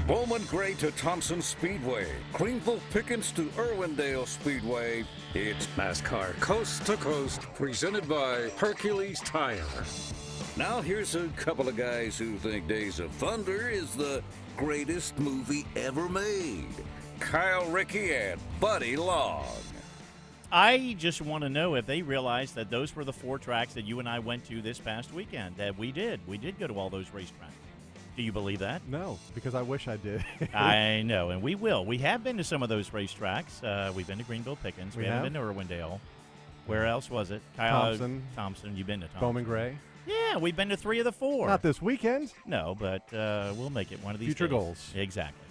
Bowman Gray to Thompson Speedway, Greenville Pickens to Irwindale Speedway. It's NASCAR Coast to Coast, presented by Hercules Tire. Now here's a couple of guys who think Days of Thunder is the greatest movie ever made. Kyle Rickey and Buddy Long. I just want to know if they realized that those were the 4 tracks that you and I went to this past weekend. That we did. We did go to all those racetracks. Do you believe that? No, because I wish I did. I know, and we will. We have been to some of those racetracks. We've been to Greenville Pickens. We haven't been to Irwindale. Where else was it? Thompson. You've been to Thompson. Bowman Gray. Yeah, we've been to 3 of the 4. Not this weekend. No, but we'll make it one of these Future days. goals. Exactly.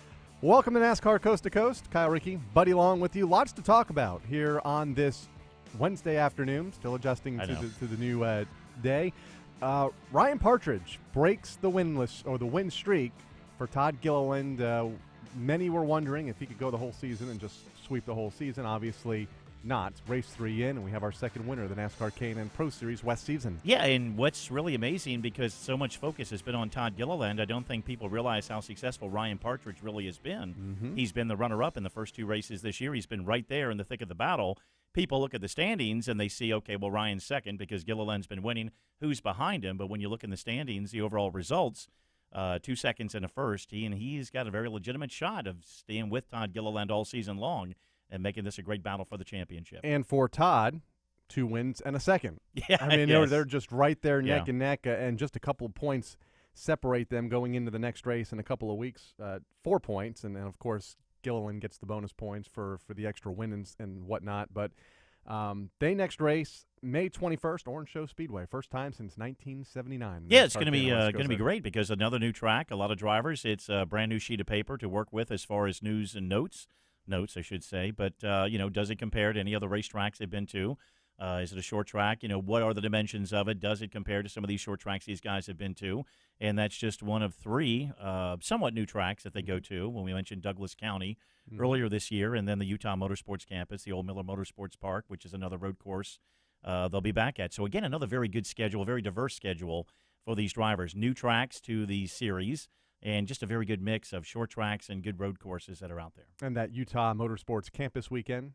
Welcome to NASCAR Coast to Coast. Kyle Rickey, Buddy Long with you. Lots to talk about here on this Wednesday afternoon. Still adjusting to the new day. Ryan Partridge breaks the win streak for Todd Gilliland. Many were wondering if he could go the whole season and just sweep the whole season. Obviously not. Race 3 in, and we have our second winner of the NASCAR K&N Pro Series West season. Yeah, and what's really amazing, because so much focus has been on Todd Gilliland, I don't think people realize how successful Ryan Partridge really has been. Mm-hmm. He's been the runner-up in the first 2 races this year. He's been right there in the thick of the battle. People look at the standings and they see, okay, well, Ryan's second because Gilliland's been winning. Who's behind him? But when you look in the standings, the overall results, 2 seconds and a first, he's got a very legitimate shot of staying with Todd Gilliland all season long and making this a great battle for the championship. And for Todd, 2 wins and a second. Yeah, I mean, they're just right there neck and neck, and just a couple of points separate them going into the next race in a couple of weeks. 4 points, and of course, Gilliland gets the bonus points for the extra win and whatnot. But they next race May 21st, Orange Show Speedway, first time since 1979. Yeah, it's going to be great because another new track, a lot of drivers. It's a brand new sheet of paper to work with as far as news and notes, I should say. But does it compare to any other racetracks they've been to? Is it a short track? What are the dimensions of it? Does it compare to some of these short tracks these guys have been to? And that's just one of 3 somewhat new tracks that they go to. When we mentioned Douglas County earlier this year, and then the Utah Motorsports Campus, the Old Miller Motorsports Park, which is another road course they'll be back at. So, again, another very good schedule, very diverse schedule for these drivers. New tracks to the series, and just a very good mix of short tracks and good road courses that are out there. And that Utah Motorsports Campus weekend.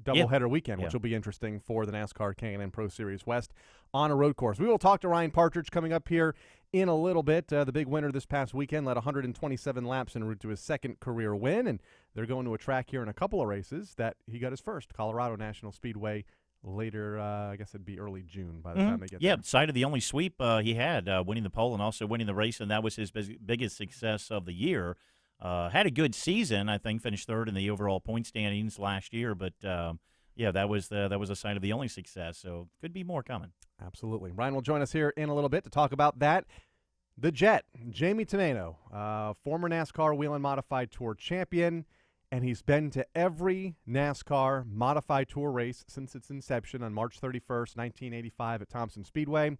Doubleheader weekend, which will be interesting for the NASCAR K&N Pro Series West on a road course. We will talk to Ryan Partridge coming up here in a little bit. The big winner this past weekend led 127 laps en route to his second career win, and they're going to a track here in a couple of races that he got his first, Colorado National Speedway, later, I guess it'd be early June by the time they get there. Yeah, cited the only sweep he had, winning the pole and also winning the race, and that was his biggest success of the year. Had a good season, I think, finished third in the overall point standings last year, but that was a sign of the only success, so could be more coming. Absolutely. Ryan will join us here in a little bit to talk about that. The Jet, Jamie Tomaino, former NASCAR Wheel and Modified Tour champion, and he's been to every NASCAR Modified Tour race since its inception on March 31st, 1985 at Thompson Speedway.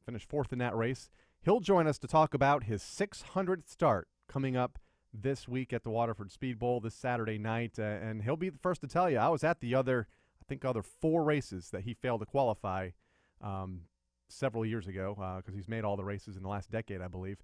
Finished 4th in that race. He'll join us to talk about his 600th start coming up this week at the Waterford Speed Bowl this Saturday night, and he'll be the first to tell you. I was at the other 4 races that he failed to qualify several years ago because he's made all the races in the last decade, I believe.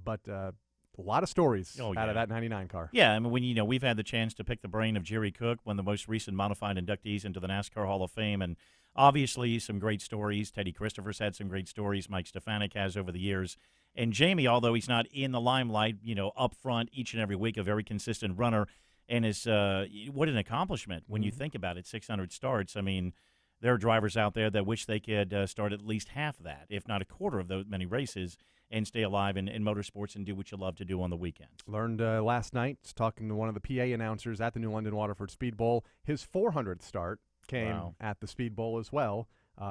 But a lot of stories out of that 99 car. Yeah, I mean, when we've had the chance to pick the brain of Jerry Cook, one of the most recent modified inductees into the NASCAR Hall of Fame, and obviously some great stories. Teddy Christopher's had some great stories. Mike Stefanik has over the years. And Jamie, although he's not in the limelight, up front each and every week, a very consistent runner, and is what an accomplishment when you think about it. 600 starts. I mean, there are drivers out there that wish they could start at least half that, if not a quarter of those many races, and stay alive in motorsports and do what you love to do on the weekends. Learned last night, talking to one of the PA announcers at the New London Waterford Speed Bowl, his 400th start came at the Speed Bowl as well.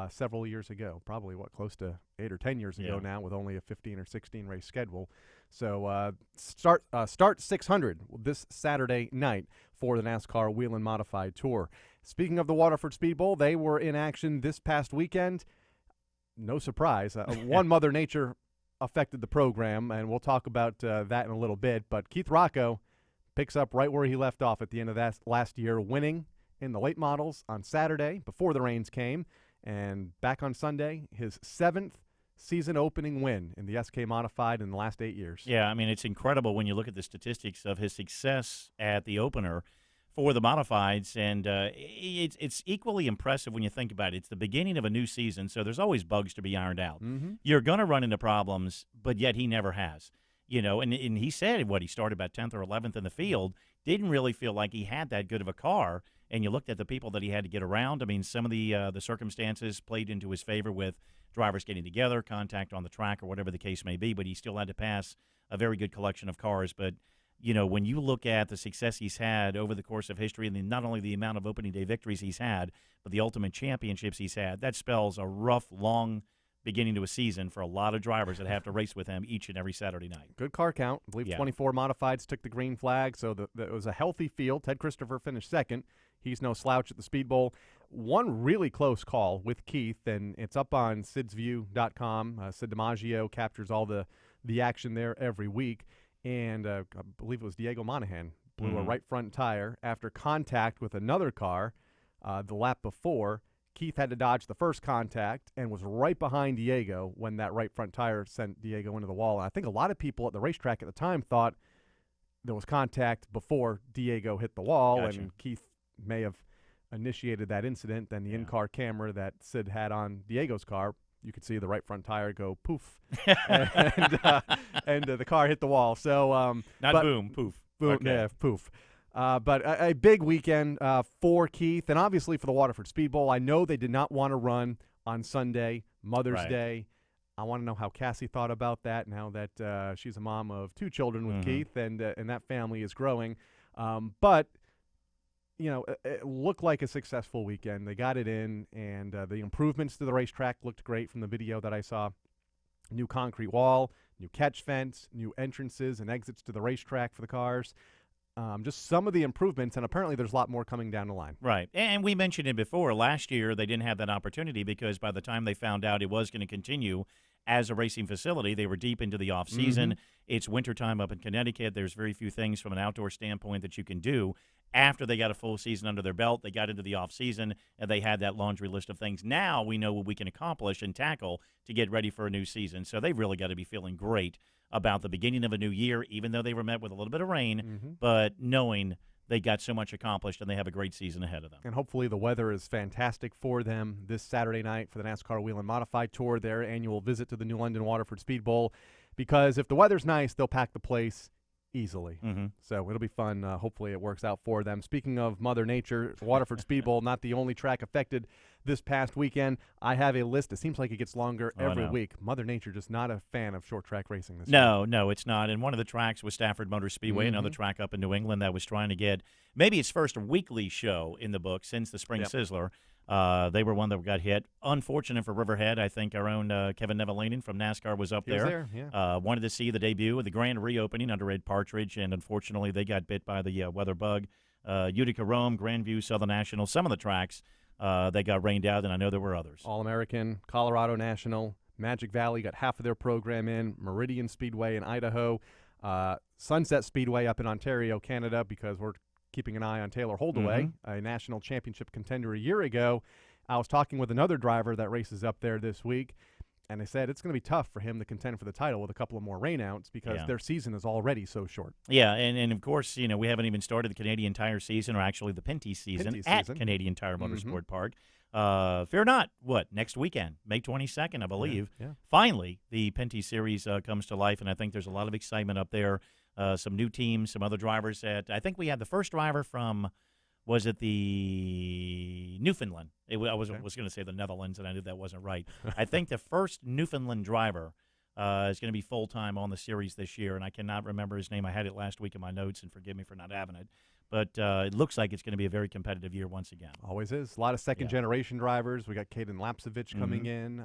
Several years ago, probably close to 8 or 10 years ago now, with only a 15 or 16 race schedule. So start 600 this Saturday night for the NASCAR Wheel and Modified Tour. Speaking of the Waterford Speed Bowl, they were in action this past weekend. No surprise, one Mother Nature affected the program, and we'll talk about that in a little bit. But Keith Rocco picks up right where he left off at the end of that last year, winning in the late models on Saturday before the rains came. And back on Sunday, his 7th season-opening win in the SK Modified in the last 8 years. Yeah, I mean, it's incredible when you look at the statistics of his success at the opener for the Modifieds, and it's equally impressive when you think about it. It's the beginning of a new season, so there's always bugs to be ironed out. Mm-hmm. You're going to run into problems, but yet he never has. And he said he started about 10th or 11th in the field, didn't really feel like he had that good of a car, and you looked at the people that he had to get around. I mean, some of the circumstances played into his favor with drivers getting together, contact on the track, or whatever the case may be, but he still had to pass a very good collection of cars. But, when you look at the success he's had over the course of history, and not only the amount of opening day victories he's had, but the ultimate championships he's had, that spells a rough, long beginning to a season for a lot of drivers that have to race with him each and every Saturday night. Good car count. I believe 24 Modifieds took the green flag, so it was a healthy field. Ted Christopher finished second. He's no slouch at the Speed Bowl. One really close call with Keith, and it's up on sidsview.com. Sid DiMaggio captures all the action there every week. And I believe it was Diego Monahan blew a right front tire after contact with another car the lap before. Keith had to dodge the first contact and was right behind Diego when that right front tire sent Diego into the wall. And I think a lot of people at the racetrack at the time thought there was contact before Diego hit the wall, and Keith may have initiated that incident. Then the in-car camera that Sid had on Diego's car, you could see the right front tire go poof, and the car hit the wall. So boom, poof. Boom, okay. Yeah, poof. But a big weekend for Keith, and obviously for the Waterford Speed Bowl. I know they did not want to run on Sunday, Mother's Day. I want to know how Cassie thought about that now that she's a mom of 2 children with Keith, and that family is growing. But it looked like a successful weekend. They got it in, and the improvements to the racetrack looked great from the video that I saw. New concrete wall, new catch fence, new entrances and exits to the racetrack for the cars. Just some of the improvements, and apparently there's a lot more coming down the line. Right. And we mentioned it before. Last year they didn't have that opportunity because by the time they found out it was going to continue as a racing facility, they were deep into the off-season. It's wintertime up in Connecticut. There's very few things from an outdoor standpoint that you can do. After they got a full season under their belt, they got into the off-season, and they had that laundry list of things. Now we know what we can accomplish and tackle to get ready for a new season. So they've really got to be feeling great about the beginning of a new year, even though they were met with a little bit of rain, but knowing they got so much accomplished and they have a great season ahead of them. And hopefully the weather is fantastic for them this Saturday night for the NASCAR Wheel and Modified Tour, their annual visit to the New London Waterford Speed Bowl, because if the weather's nice, they'll pack the place easily. So it'll be fun. Hopefully it works out for them. Speaking of Mother Nature, Waterford Speed Bowl, not the only track affected this past weekend. I have a list. It seems like it gets longer every week. Mother Nature just not a fan of short track racing this year. No, it's not. And one of the tracks was Stafford Motor Speedway, another track up in New England that was trying to get maybe its first weekly show in the book since the Spring Sizzler. They were one that got hit. Unfortunate for Riverhead. I think our own Kevin Nevalainen from NASCAR was up there. Wanted to see the debut of the grand reopening under Ryan Partridge, and unfortunately they got bit by the weather bug. Utica Rome, Grandview, Southern National, some of the tracks they got rained out, and I know there were others. All-American, Colorado National, Magic Valley got half of their program in, Meridian Speedway in Idaho, Sunset Speedway up in Ontario, Canada, because we're keeping an eye on Taylor Holdaway, a national championship contender a year ago. I was talking with another driver that races up there this week, and they said it's going to be tough for him to contend for the title with a couple of more rainouts because their season is already so short. Yeah, and of course, we haven't even started the Canadian Tire season, or actually the Pinty season at Canadian Tire Motorsport Park. Fear not, next weekend, May 22nd, I believe. Finally, the Pinty Series comes to life, and I think there's a lot of excitement up there. Some new teams, some other drivers. I think we had the first driver from, was it the Newfoundland? I was going to say the Netherlands, and I knew that wasn't right. I think the first Newfoundland driver is going to be full-time on the series this year, and I cannot remember his name. I had it last week in my notes, and forgive me for not having it. But it looks like it's going to be a very competitive year once again. Always is. A lot of second-generation drivers. We got Caden Lapsevich coming in.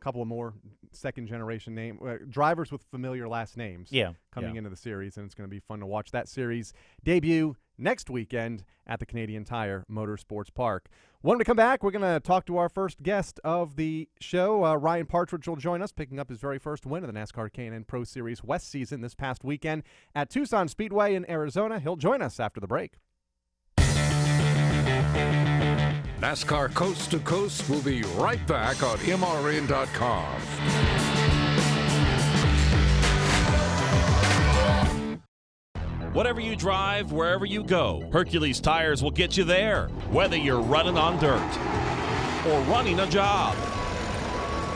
Couple of more second-generation drivers with familiar last names coming into the series, and it's going to be fun to watch that series debut next weekend at the Canadian Tire Motorsports Park. When we come back, we're going to talk to our first guest of the show. Ryan Partridge will join us, picking up his very first win of the NASCAR K&N Pro Series West season this past weekend at Tucson Speedway in Arizona. He'll join us after the break. NASCAR Coast to Coast will be right back on MRN.com. Whatever you drive, wherever you go, Hercules Tires will get you there, whether you're running on dirt or running a job.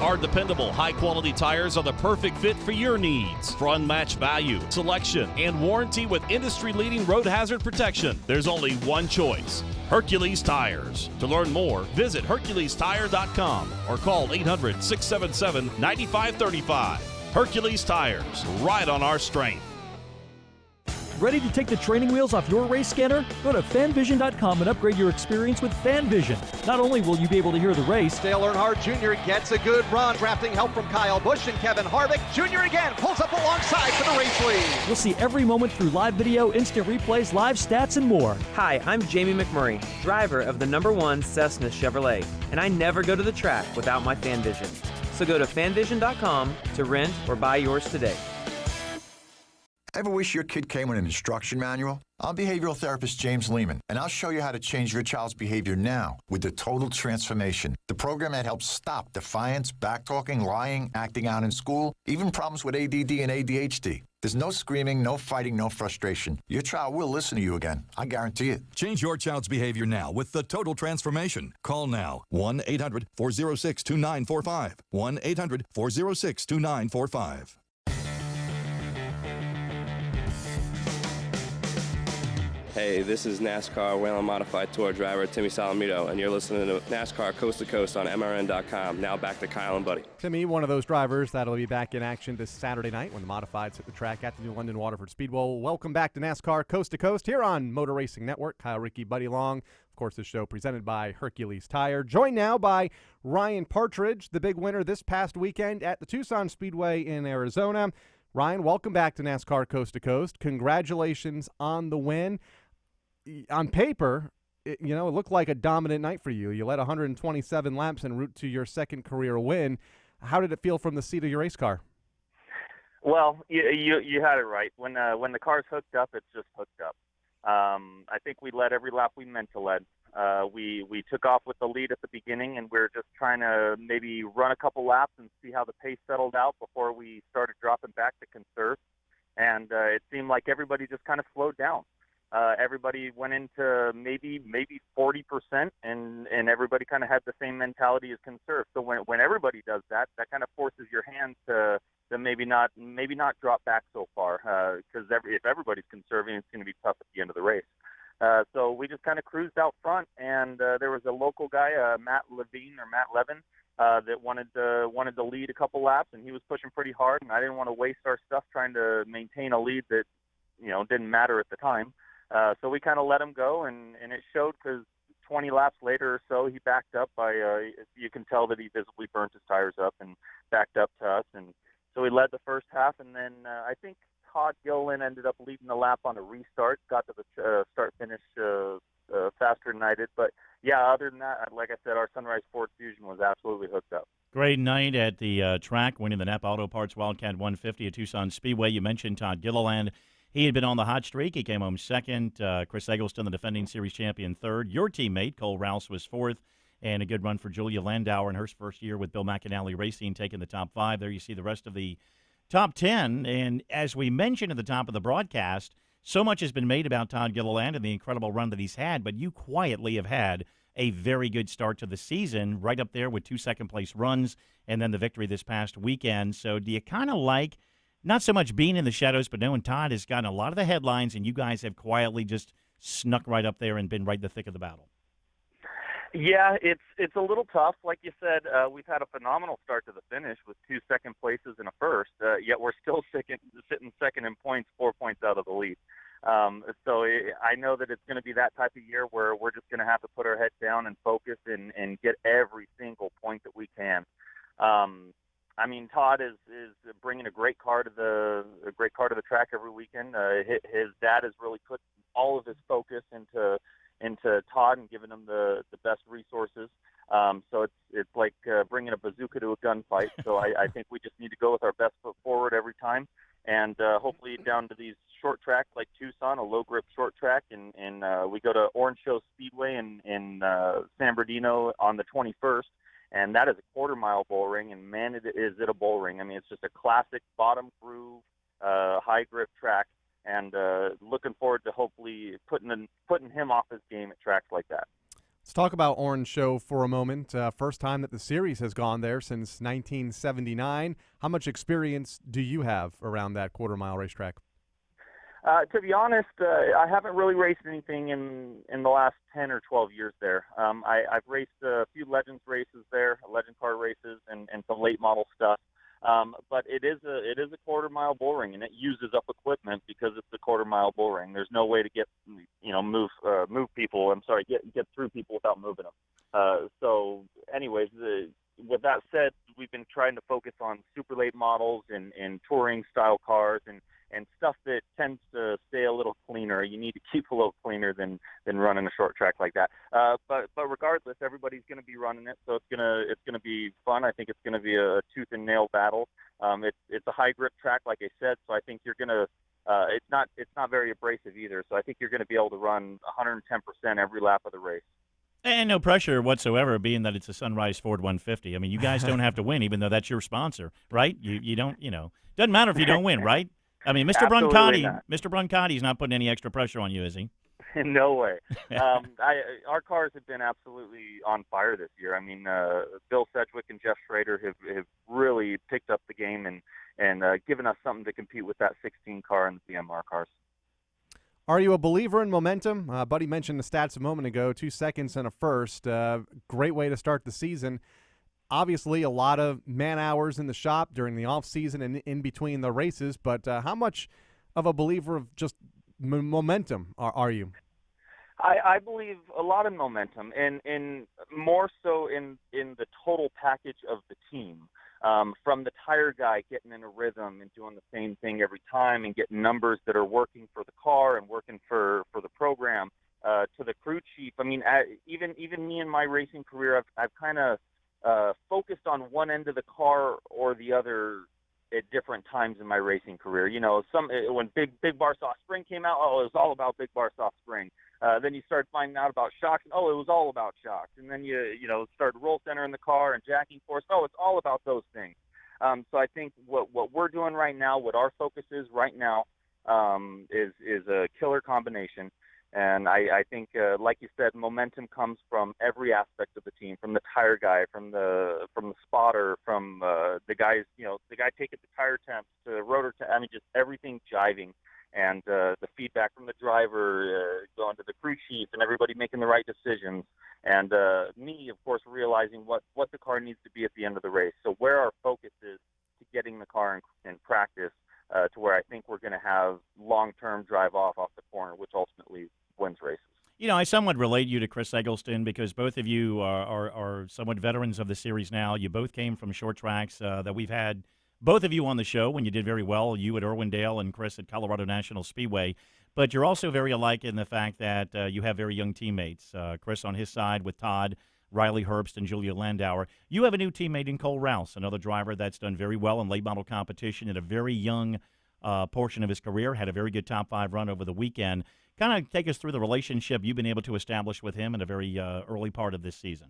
Our dependable, high-quality tires are the perfect fit for your needs. For unmatched value, selection, and warranty with industry-leading road hazard protection, there's only one choice: Hercules Tires. To learn more, visit HerculesTire.com or call 800-677-9535. Hercules Tires, right on our strength. Ready to take the training wheels off your race scanner? Go to fanvision.com and upgrade your experience with FanVision. Not only will you be able to hear the race, Dale Earnhardt Jr. gets a good run, drafting help from Kyle Busch and Kevin Harvick. Jr. again pulls up alongside for the race lead. you'll see every moment through live video, instant replays, live stats, and more. Hi, I'm Jamie McMurray, driver of the #1 Cessna Chevrolet, and I never go to the track without my FanVision. So go to fanvision.com to rent or buy yours today. Ever wish your kid came with an instruction manual? I'm behavioral therapist James Lehman, and I'll show you how to change your child's behavior now with the Total Transformation, the program that helps stop defiance, backtalking, lying, acting out in school, even problems with ADD and ADHD. There's no screaming, no fighting, no frustration. Your child will listen to you again. I guarantee it. Change your child's behavior now with the Total Transformation. Call now. 1-800-406-2945. 1-800-406-2945. Hey, this is NASCAR Whelen Modified Tour driver Timmy Salamito, and you're listening to NASCAR Coast to Coast on MRN.com. Now back to Kyle and Buddy. Timmy, one of those drivers that'll be back in action this Saturday night when the Modifieds hit the track at the new London Waterford Speedway. Welcome back to NASCAR Coast to Coast here on Motor Racing Network. Kyle, Ricky, Buddy Long. Of course, this show presented by Hercules Tire. Joined now by Ryan Partridge, the big winner this past weekend at the Tucson Speedway in Arizona. Ryan, welcome back to NASCAR Coast to Coast. Congratulations on the win. On paper, it looked like a dominant night for you. You led 127 laps en route to your second career win. How did it feel from the seat of your race car? Well, you had it right. When the car's hooked up, it's just hooked up. I think we led every lap we meant to lead. We took off with the lead at the beginning, and we were just trying to maybe run a couple laps and see how the pace settled out before we started dropping back to conserve. And it seemed like everybody just kind of slowed down. Everybody went into maybe 40%, and everybody kind of had the same mentality as conserve. So when everybody does that, that kind of forces your hands to maybe not drop back so far, because if everybody's conserving, it's going to be tough at the end of the race. So we just kind of cruised out front, and there was a local guy, Matt Levin, that wanted to lead a couple laps, and he was pushing pretty hard, and I didn't want to waste our stuff trying to maintain a lead that didn't matter at the time. So we kind of let him go, and it showed, because 20 laps later or so, he backed up by, you can tell that he visibly burnt his tires up and backed up to us. And so he led the first half, and then I think Todd Gilliland ended up leading the lap on a restart, got to the start-finish faster than I did. But, yeah, other than that, like I said, our Sunrise Ford Fusion was absolutely hooked up. Great night at the track, winning the Napa Auto Parts Wildcat 150 at Tucson Speedway. You mentioned Todd Gilliland. He had been on the hot streak. He came home second. Chris Eggleston, the defending series champion, third. Your teammate, Cole Rouse, was fourth. And a good run for Julia Landauer in her first year with Bill McAnally Racing, taking the top five. There you see the rest of the top 10. And as we mentioned at the top of the broadcast, so much has been made about Todd Gilliland and the incredible run that he's had, but you quietly have had a very good start to the season, right up there with 2 second-place runs and then the victory this past weekend. So do you kind of like – not so much being in the shadows, but knowing Todd has gotten a lot of the headlines, and you guys have quietly just snuck right up there and been right in the thick of the battle? Yeah, it's a little tough. Like you said, we've had a phenomenal start to the finish with 2 second places and a first, yet we're still sitting second in points, 4 points out of the lead. So I know that it's going to be that type of year where we're just going to have to put our head down and focus and get every single point that we can. I mean, Todd is bringing a great car to the track every weekend. His dad has really put all of his focus into Todd and giving him the best resources. So it's like bringing a bazooka to a gunfight. So I think we just need to go with our best foot forward every time, and hopefully down to these short track like Tucson, a low grip short track, and we go to Orange Show Speedway in San Bernardino on the 21st, and that is a quarter-mile bull ring, and man, is it a bull ring. I mean, it's just a classic bottom groove, high grip track, and looking forward to hopefully putting him off his game at tracks like that. Let's talk about Orange Show for a moment. First time that the series has gone there since 1979. How much experience do you have around that quarter-mile racetrack? To be honest, I haven't really raced anything in the last 10 or 12 years there. I've raced a few Legends races there, Legend car races, and some late model stuff. But it is a quarter-mile bull ring, and it uses up equipment because it's a quarter-mile bull ring. There's no way to move people. I'm sorry, get through people without moving them. So, anyways, with that said, we've been trying to focus on super late models and touring style cars and stuff that tends to stay a little cleaner. You need to keep a little cleaner than running a short track like that. But regardless, everybody's going to be running it, so it's gonna be fun. I think it's going to be a tooth and nail battle. It's a high grip track, like I said, so I think you're gonna. It's not very abrasive either, so I think you're going to be able to run 110% every lap of the race. And no pressure whatsoever, being that it's a Sunrise Ford 150. I mean, you guys don't have to win, even though that's your sponsor, right? You don't, doesn't matter if you don't win, right? I mean, Mr. Broncotti's not putting any extra pressure on you, is he? No way. Our cars have been absolutely on fire this year. I mean, Bill Sedgwick and Jeff Schrader have really picked up the game and given us something to compete with that 16 car and the BMR cars. Are you a believer in momentum? Buddy mentioned the stats a moment ago, 2 seconds and a first. Great way to start the season. Obviously, a lot of man-hours in the shop during the off-season and in between the races, but how much of a believer of just momentum are you? I believe a lot in momentum, and more so in the total package of the team. From the tire guy getting in a rhythm and doing the same thing every time and getting numbers that are working for the car and working for the program, to the crew chief. I mean, even me in my racing career, I've kind of focused on one end of the car or the other at different times in my racing career. When Big Bar Soft Spring came out, it was all about Big Bar Soft Spring. Then you started finding out about shocks, and it was all about shocks. And then you started roll center in the car and jacking force. It's all about those things. So I think what we're doing right now, what our focus is right now, is a killer combination. And I think, like you said, momentum comes from every aspect of the team, from the tire guy, from the spotter, from the guy taking the tire temps to the rotor temps. I mean, just everything jiving. And the feedback from the driver going to the crew chief and everybody making the right decisions. And me, of course, realizing what the car needs to be at the end of the race. So where our focus is to getting the car in practice to where I think we're going to have long-term drive off the corner, which ultimately wins races. I somewhat relate you to Chris Eggleston because both of you are somewhat veterans of the series now. You both came from short tracks that we've had both of you on the show when you did very well, you at Irwindale and Chris at Colorado National Speedway. But you're also very alike in the fact that you have very young teammates. Chris on his side with Todd, Riley Herbst, and Julia Landauer. You have a new teammate in Cole Rouse, another driver that's done very well in late model competition at a very young portion of his career, had a very good top 5 run over the weekend. Kind of take us through the relationship you've been able to establish with him in a very early part of this season.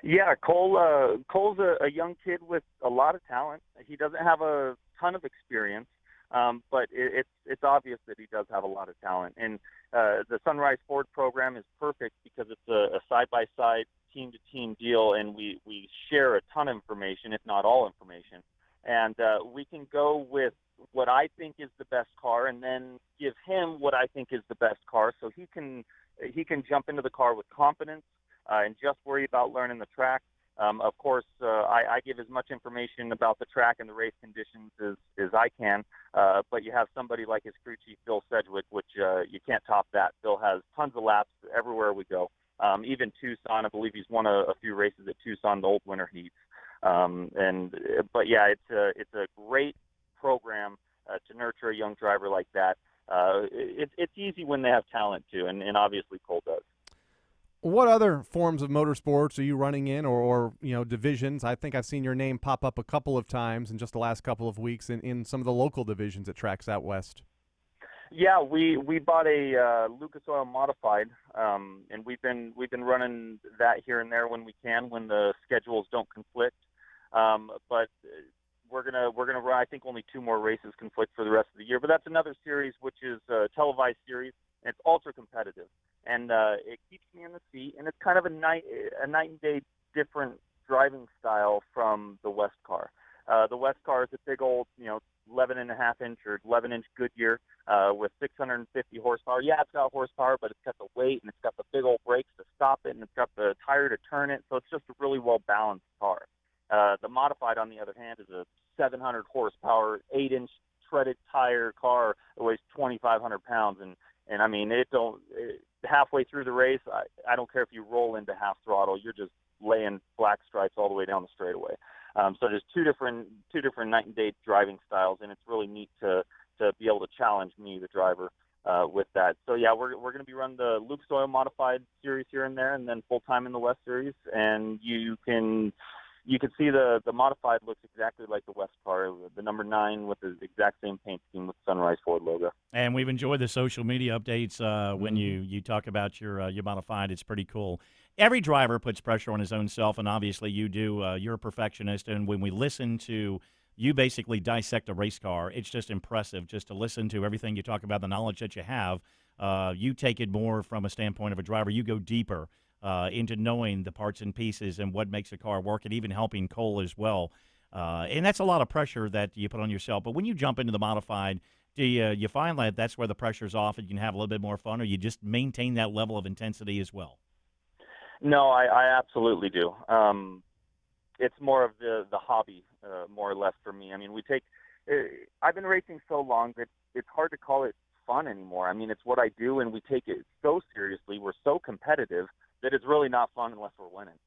Yeah, Cole's a young kid with a lot of talent. He doesn't have a ton of experience, but it's obvious that he does have a lot of talent. And the Sunrise Ford program is perfect because it's a side-by-side, team-to-team deal, and we share a ton of information, if not all information. And we can go with what I think is the best car and then give him what I think is the best car so he can jump into the car with confidence and just worry about learning the track. Of course, I give as much information about the track and the race conditions as I can, but you have somebody like his crew chief, Bill Sedgwick, which you can't top that. Bill has tons of laps everywhere we go. Even Tucson, I believe he's won a few races at Tucson, the old winter heats. But yeah, it's a great program to nurture a young driver like that. It's easy when they have talent too, and obviously Cole does. What other forms of motorsports are you running in, or divisions? I think I've seen your name pop up a couple of times in just the last couple of weeks in some of the local divisions at tracks out west. Yeah, we bought a Lucas Oil modified, and we've been running that here and there when we can, when the schedules don't conflict. But we're gonna run. I think only 2 more races conflict for the rest of the year. But that's another series, which is a televised series, and it's ultra competitive, and it keeps me in the seat. And it's kind of a night and day different driving style from the West car. The West car is a big old, 11.5-inch or 11-inch Goodyear with 650 horsepower. Yeah, it's got horsepower, but it's got the weight and it's got the big old brakes to stop it, and it's got the tire to turn it. So it's just a really well balanced car. The modified, on the other hand, is a 700 horsepower, 8-inch treaded tire car that weighs 2,500 pounds, and I mean, halfway through the race, I don't care if you roll into half throttle, you're just laying black stripes all the way down the straightaway. So there's two different night and day driving styles, and it's really neat to be able to challenge me, the driver, with that. So yeah, we're going to be running the Lucas Oil modified series here and there, and then full time in the West series. And you can see the modified looks exactly like the West car, the number 9 with the exact same paint scheme with the Sunrise Ford logo. And we've enjoyed the social media updates when you talk about your modified. It's pretty cool. Every driver puts pressure on his own self, and obviously you do. You're a perfectionist, and when we listen to you basically dissect a race car, it's just impressive just to listen to everything you talk about, the knowledge that you have. You take it more from a standpoint of a driver. You go deeper into knowing the parts and pieces and what makes a car work, and even helping Cole as well. And that's a lot of pressure that you put on yourself. But when you jump into the modified, do you find that that's where the pressure's off and you can have a little bit more fun, or you just maintain that level of intensity as well? No, I absolutely do. It's more of the hobby, more or less, for me. I mean, I've been racing so long that it's hard to call it fun anymore. I mean, it's what I do, and we take it so seriously. We're so competitive that it's really not fun unless we're winning.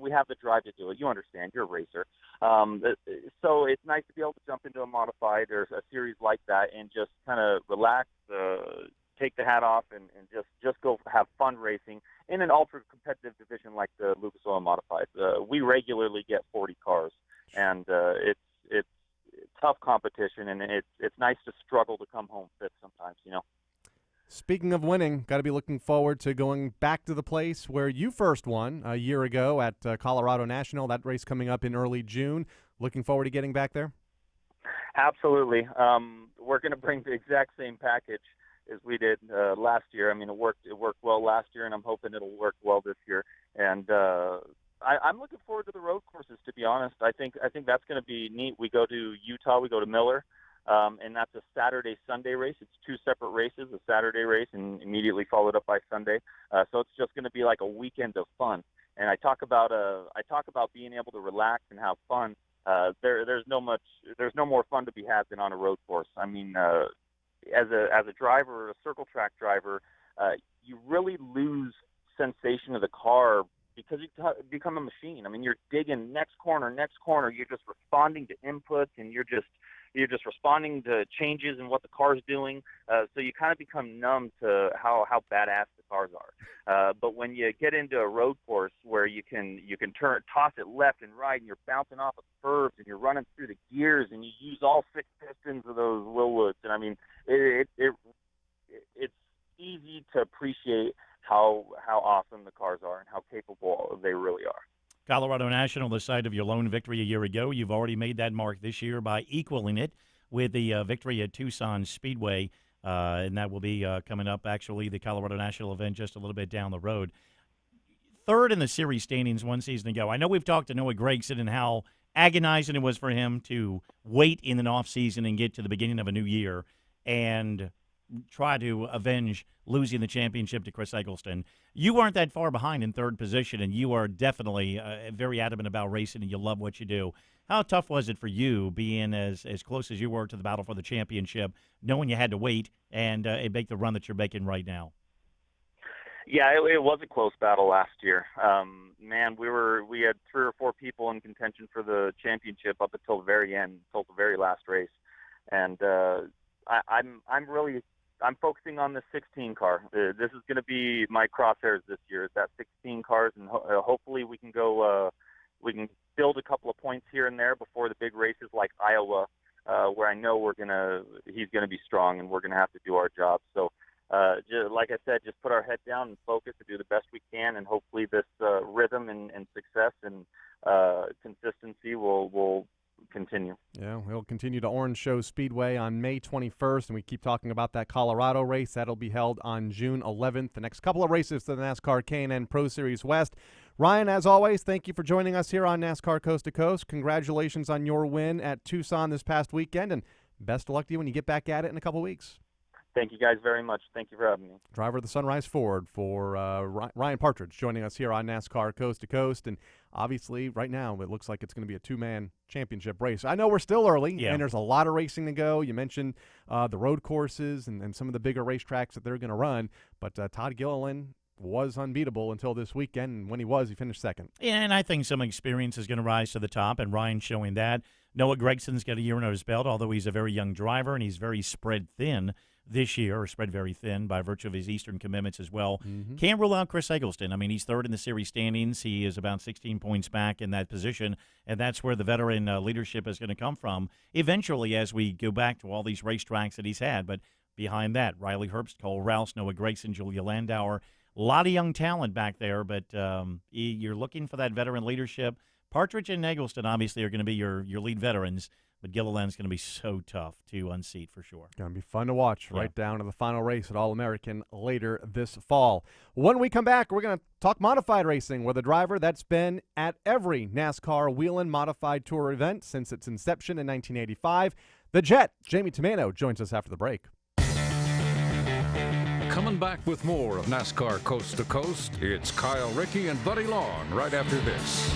We have the drive to do it. You understand, you're a racer. So it's nice to be able to jump into a modified or a series like that and just kind of relax, take the hat off, and just go have fun racing in an ultra competitive division like the Lucas Oil modified. We regularly get 40 cars, and it's tough competition, and it's nice to struggle to come home fifth sometimes, Speaking of winning, got to be looking forward to going back to the place where you first won a year ago at Colorado National. That race coming up in early June. Looking forward to getting back there? Absolutely. We're going to bring the exact same package as we did last year. I mean, it worked well last year, and I'm hoping it'll work well this year. And I'm looking forward to the road courses, to be honest. I think that's going to be neat. We go to Utah, we go to Miller. And that's a Saturday-Sunday race. It's 2 separate races, a Saturday race and immediately followed up by Sunday. So it's just going to be like a weekend of fun. And I talk about being able to relax and have fun. There's no more fun to be had than on a road course. I mean, as a driver, a circle track driver, you really lose sensation of the car because you become a machine. I mean, you're digging next corner. You're just responding to inputs, and you're just responding to changes in what the car's doing. So you kind of become numb to how badass the cars are. But when you get into a road course where you can toss it left and right, and you're bouncing off of curves, and you're running through the gears, and you use all 6 pistons of those Willwoods, and I mean, it's easy to appreciate how awesome the cars are and how capable they really are. Colorado National, the site of your lone victory a year ago. You've already made that mark this year by equaling it with the victory at Tucson Speedway, and that will be coming up, actually, the Colorado National event just a little bit down the road. Third in the series standings one season ago. I know we've talked to Noah Gragson and how agonizing it was for him to wait in an off-season and get to the beginning of a new year and try to avenge losing the championship to Chris Eggleston. You weren't that far behind in third position, and you are definitely very adamant about racing, and you love what you do. How tough was it for you being as close as you were to the battle for the championship, knowing you had to wait and make the run that you're making right now? Yeah, it was a close battle last year. Man, we had 3 or 4 people in contention for the championship up until the very end, until the very last race, and I'm focusing on the 16 car. This is going to be my crosshairs this year. It's that 16 cars, and hopefully we can go. We can build a couple of points here and there before the big races like Iowa where I know he's gonna be strong, and we're gonna have to do our job. So, like I said, just put our head down and focus and do the best we can, and hopefully this rhythm and success and consistency will continue. Yeah, we'll continue to Orange Show Speedway on May 21st, and we keep talking about that Colorado race. That'll be held on June 11th. The next couple of races to the NASCAR K&N Pro Series West. Ryan, as always, thank you for joining us here on NASCAR Coast to Coast. Congratulations on your win at Tucson this past weekend, and best of luck to you when you get back at it in a couple weeks. Thank you guys very much. Thank you for having me. Driver of the Sunrise Ford for Ryan Partridge joining us here on NASCAR Coast to Coast. And obviously, right now, it looks like it's going to be a two-man championship race. I know we're still early, and there's a lot of racing to go. You mentioned the road courses and some of the bigger racetracks that they're going to run. But Todd Gilliland was unbeatable until this weekend, and when he finished second. Yeah, and I think some experience is going to rise to the top, and Ryan's showing that. Noah Gregson's got a year under his belt, although he's a very young driver, and he's very spread thin this year, or spread very thin by virtue of his Eastern commitments as well. Can't rule out Chris Eggleston. I mean, he's third in the series standings. He is about 16 points back in that position, and that's where the veteran leadership is going to come from eventually as we go back to all these racetracks that he's had. But behind that, Riley Herbst, Cole Rouse, Noah Gregson, Julia Landauer, a lot of young talent back there, but you're looking for that veteran leadership. Partridge and Eggleston obviously are going to be your lead veterans, but Gilliland's going to be so tough to unseat for sure. Going to be fun to watch right down to the final race at All-American later this fall. When we come back, we're going to talk modified racing with a driver that's been at every NASCAR Whelen Modified Tour event since its inception in 1985. The Jet, Jamie Tomaino, joins us after the break. Coming back with more of NASCAR Coast to Coast, it's Kyle Rickey and Buddy Long right after this.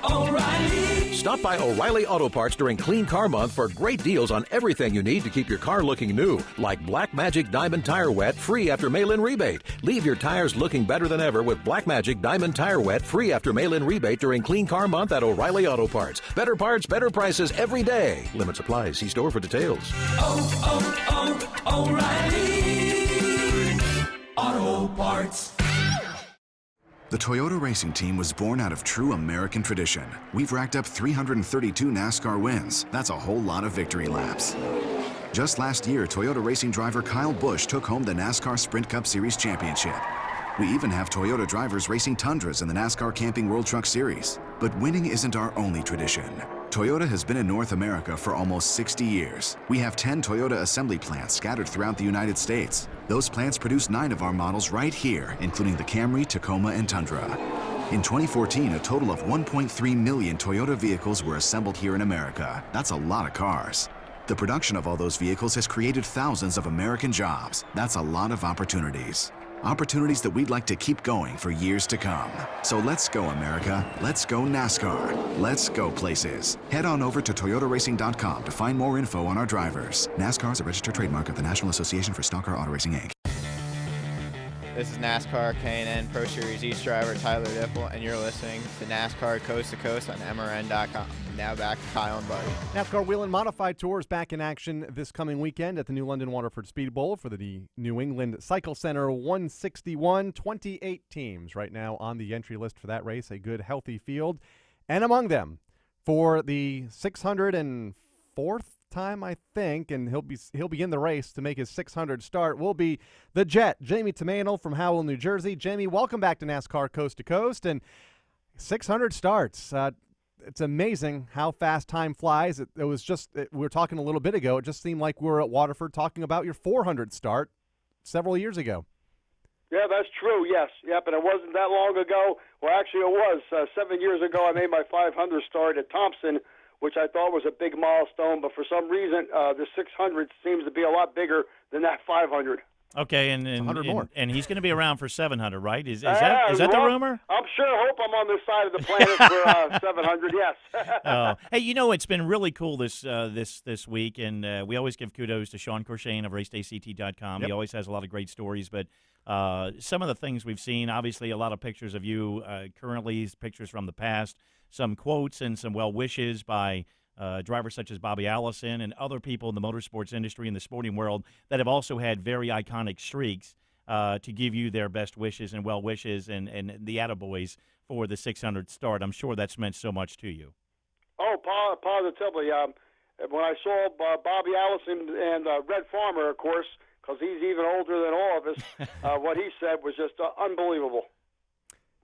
O'Reilly. Stop by O'Reilly Auto Parts during Clean Car Month for great deals on everything you need to keep your car looking new, like Black Magic Diamond Tire Wet free after mail-in rebate. Leave your tires looking better than ever with Black Magic Diamond Tire Wet free after mail-in rebate during Clean Car Month at O'Reilly Auto Parts. Better parts, better prices every day. Limit supply. See store for details. O'Reilly Auto Parts. The Toyota racing team was born out of true American tradition. We've racked up 332 NASCAR wins. That's a whole lot of victory laps. Just last year, Toyota racing driver Kyle Busch took home the NASCAR Sprint Cup Series championship. We even have Toyota drivers racing Tundras in the NASCAR Camping World Truck Series. But winning isn't our only tradition. Toyota has been in North America for almost 60 years. We have 10 Toyota assembly plants scattered throughout the United States. Those plants produce 9 of our models right here, including the Camry, Tacoma, and Tundra. In 2014, a total of 1.3 million Toyota vehicles were assembled here in America. That's a lot of cars. The production of all those vehicles has created thousands of American jobs. That's a lot of opportunities. Opportunities that we'd like to keep going for years to come. So let's go, America. Let's go, NASCAR. Let's go places. Head on over to toyotaracing.com to find more info on our drivers. NASCAR is a registered trademark of the National Association for Stock Car Auto Racing, Inc. This is NASCAR K&N Pro Series East driver Tyler Dipple, and you're listening to NASCAR Coast to Coast on MRN.com. Now back to Kyle and Buddy. NASCAR Whelen Modified Tour is back in action this coming weekend at the new London Waterford Speed Bowl for the New England Cycle Center 161. 28 teams right now on the entry list for that race, a good, healthy field. And among them, for the 604th time, I think, and he'll begin the race to make his 600 start, will be the Jet, Jamie Tomaino from Howell, New Jersey. Jamie, welcome back to NASCAR Coast to Coast, and 600 starts. It's amazing how fast time flies. We were talking a little bit ago, it just seemed like we were at Waterford talking about your 400 start several years ago. Yeah, that's true, yes. Yep, and it wasn't that long ago. Well, actually it was. 7 years ago I made my 500 start at Thompson, which I thought was a big milestone, but for some reason the 600 seems to be a lot bigger than that 500. Okay, and 100 more. And he's going to be around for 700, right? Is that the rumor? I'm sure. Hope I'm on this side of the planet for 700. Yes. Hey, it's been really cool this week, and we always give kudos to Sean Corshane of RaceDayCT.com. Yep. He always has a lot of great stories, but some of the things we've seen, obviously, a lot of pictures of you currently, pictures from the past, some quotes and some well wishes by drivers such as Bobby Allison and other people in the motorsports industry and the sporting world that have also had very iconic streaks. to give you their best wishes and well wishes and the attaboys for the 600 start. I'm sure that's meant so much to you. Oh, positively. When I saw Bobby Allison and Red Farmer, of course, because he's even older than all of us, what he said was just unbelievable.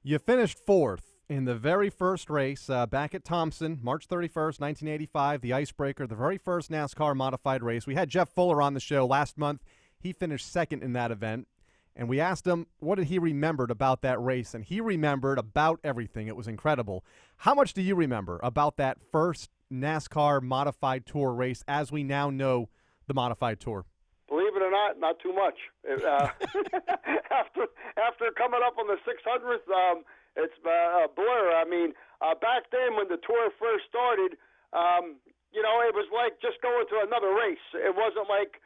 You finished fourth in the very first race back at Thompson, March 31st, 1985, the Icebreaker, the very first NASCAR modified race. We had Jeff Fuller on the show last month. He finished second in that event, and we asked him what did he remembered about that race, and he remembered about everything. It was incredible. How much do you remember about that first NASCAR modified tour race as we now know the modified tour? Believe it or not too much. After coming up on the 600th, it's a blur. I mean, back then when the tour first started, it was like just going to another race. It wasn't like,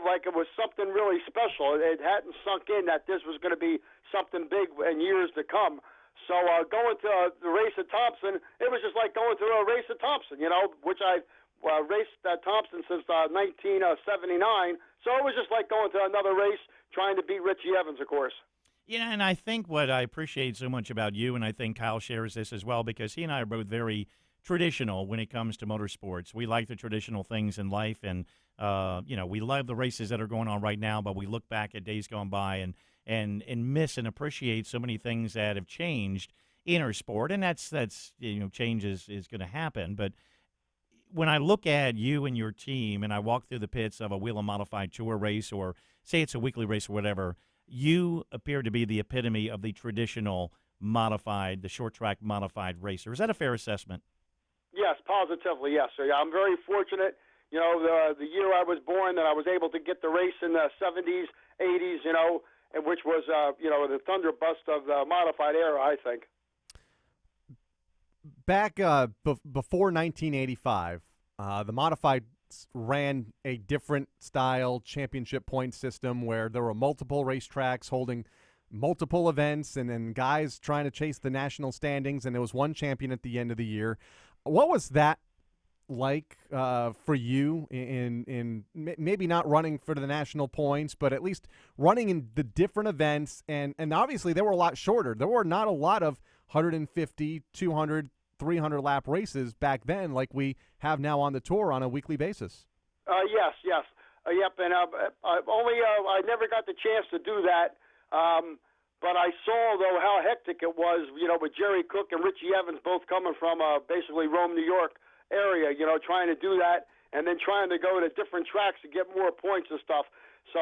like it was something really special. It hadn't sunk in that this was going to be something big in years to come. So going to the race at Thompson, it was just like going to a race at Thompson, which I raced at Thompson since 1979. So it was just like going to another race, trying to beat Richie Evans, of course. Yeah, and I think what I appreciate so much about you, and I think Kyle shares this as well, because he and I are both very traditional when it comes to motorsports. We like the traditional things in life, and we love the races that are going on right now, but we look back at days gone by and miss and appreciate so many things that have changed in our sport, and that's change is going to happen. But when I look at you and your team, and I walk through the pits of a Whelen Modified Tour race, or say it's a weekly race or whatever, you appear to be the epitome of the traditional modified, the short track modified racer. Is that a fair assessment? Yes, positively, yes. So, I'm very fortunate, the year I was born, that I was able to get the race in the 70s, 80s, and which was, the thunder bust of the modified era, I think. Back before 1985, the modified ran a different style championship point system where there were multiple racetracks holding multiple events and then guys trying to chase the national standings, and there was one champion at the end of the year. What was that like for you in maybe not running for the national points, but at least running in the different events? And obviously they were a lot shorter. There were not a lot of 150, 200, 300 lap races back then like we have now on the tour on a weekly basis. Yes. Yep, and I never got the chance to do that. But I saw, though, how hectic it was, with Jerry Cook and Richie Evans both coming from basically Rome, New York area, trying to do that and then trying to go to different tracks to get more points and stuff. So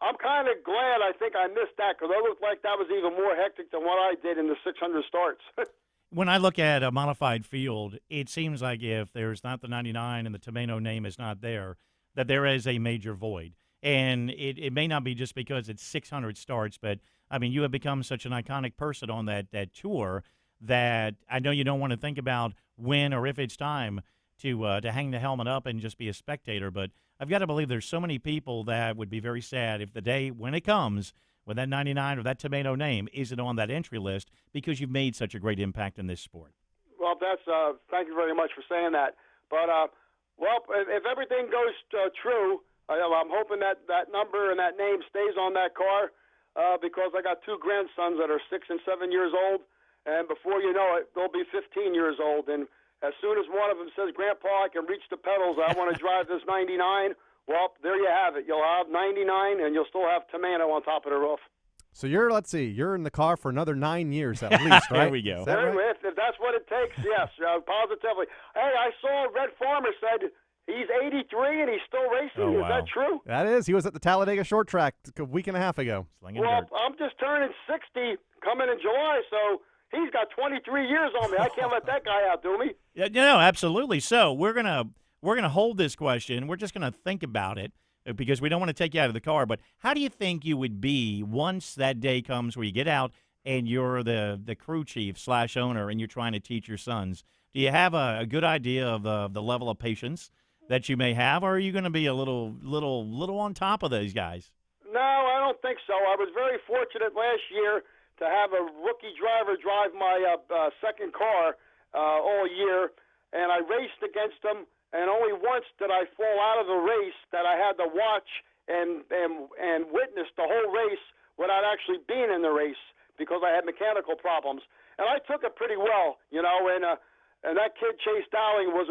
I'm kind of glad I think I missed that, because it looked like that was even more hectic than what I did in the 600 starts. When I look at a modified field, it seems like if there's not the 99 and the Tomaino name is not there, that there is a major void. And it may not be just because it's 600 starts, but, I mean, you have become such an iconic person on that tour that I know you don't want to think about when or if it's time to hang the helmet up and just be a spectator, but I've got to believe there's so many people that would be very sad if the day, when it comes, when that 99 or that Tomaino name isn't on that entry list, because you've made such a great impact in this sport. Well, thank you very much for saying that. But, if everything goes true, I'm hoping that number and that name stays on that car, because I got two grandsons that are 6 and 7 years old, and before you know it, they'll be 15 years old. And as soon as one of them says, "Grandpa, I can reach the pedals, I want to drive this 99, well, there you have it. You'll have 99, and you'll still have Tomaino on top of the roof. So you're in the car for another 9 years at least, right? There we go. Right? If that's what it takes, yes, positively. Hey, I saw Red Farmer said he's 83 and he's still racing. Oh, Is wow. that true? That is. He was at the Talladega Short Track a week and a half ago. Slinging Well, dirt. I'm just turning 60 coming in July, so he's got 23 years on me. I can't let that guy outdo me. Yeah, no, absolutely. So we're gonna hold this question. We're just gonna think about it, because we don't want to take you out of the car. But how do you think you would be once that day comes where you get out and you're the crew chief / owner and you're trying to teach your sons? Do you have a good idea of the level of patience that you may have, or are you going to be a little on top of these guys? No, I don't think so. I was very fortunate last year to have a rookie driver drive my second car all year, and I raced against him. And only once did I fall out of the race that I had to watch and witness the whole race without actually being in the race because I had mechanical problems. And I took it pretty well, you know, and that kid, Chase Dowling, was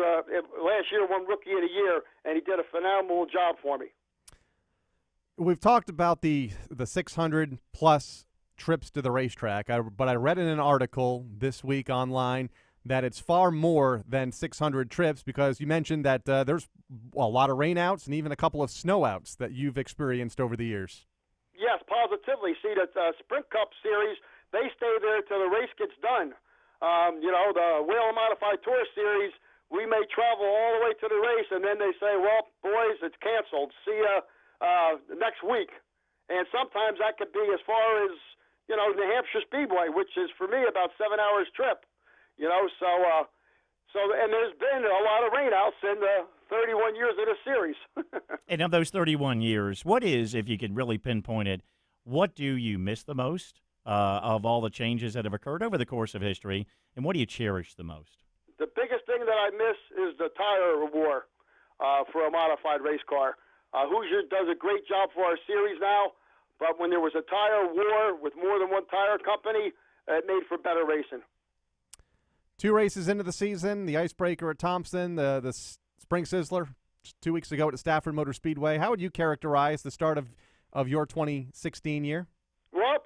last year won Rookie of the Year, and he did a phenomenal job for me. We've talked about the 600-plus trips to the racetrack, but I read in an article this week online that it's far more than 600 trips because you mentioned that there's a lot of rainouts and even a couple of snowouts that you've experienced over the years. Yes, positively. See, that Sprint Cup Series, they stay there till the race gets done. You know, the Whelen Modified Tour Series, we may travel all the way to the race, and then they say, well, boys, it's canceled. See you next week. And sometimes that could be as far as, you know, New Hampshire Speedway, which is, for me, about 7 hours trip. You know, so and there's been a lot of rainouts in the 31 years of this series. And of those 31 years, what is, if you could really pinpoint it, what do you miss the most of all the changes that have occurred over the course of history, and what do you cherish the most? The biggest thing that I miss is the tire war for a modified race car. Hoosier does a great job for our series now, but when there was a tire war with more than one tire company, it made for better racing. 2 races into the season, the Icebreaker at Thompson, the Spring Sizzler 2 weeks ago at Stafford Motor Speedway. How would you characterize the start of your 2016 year? Well,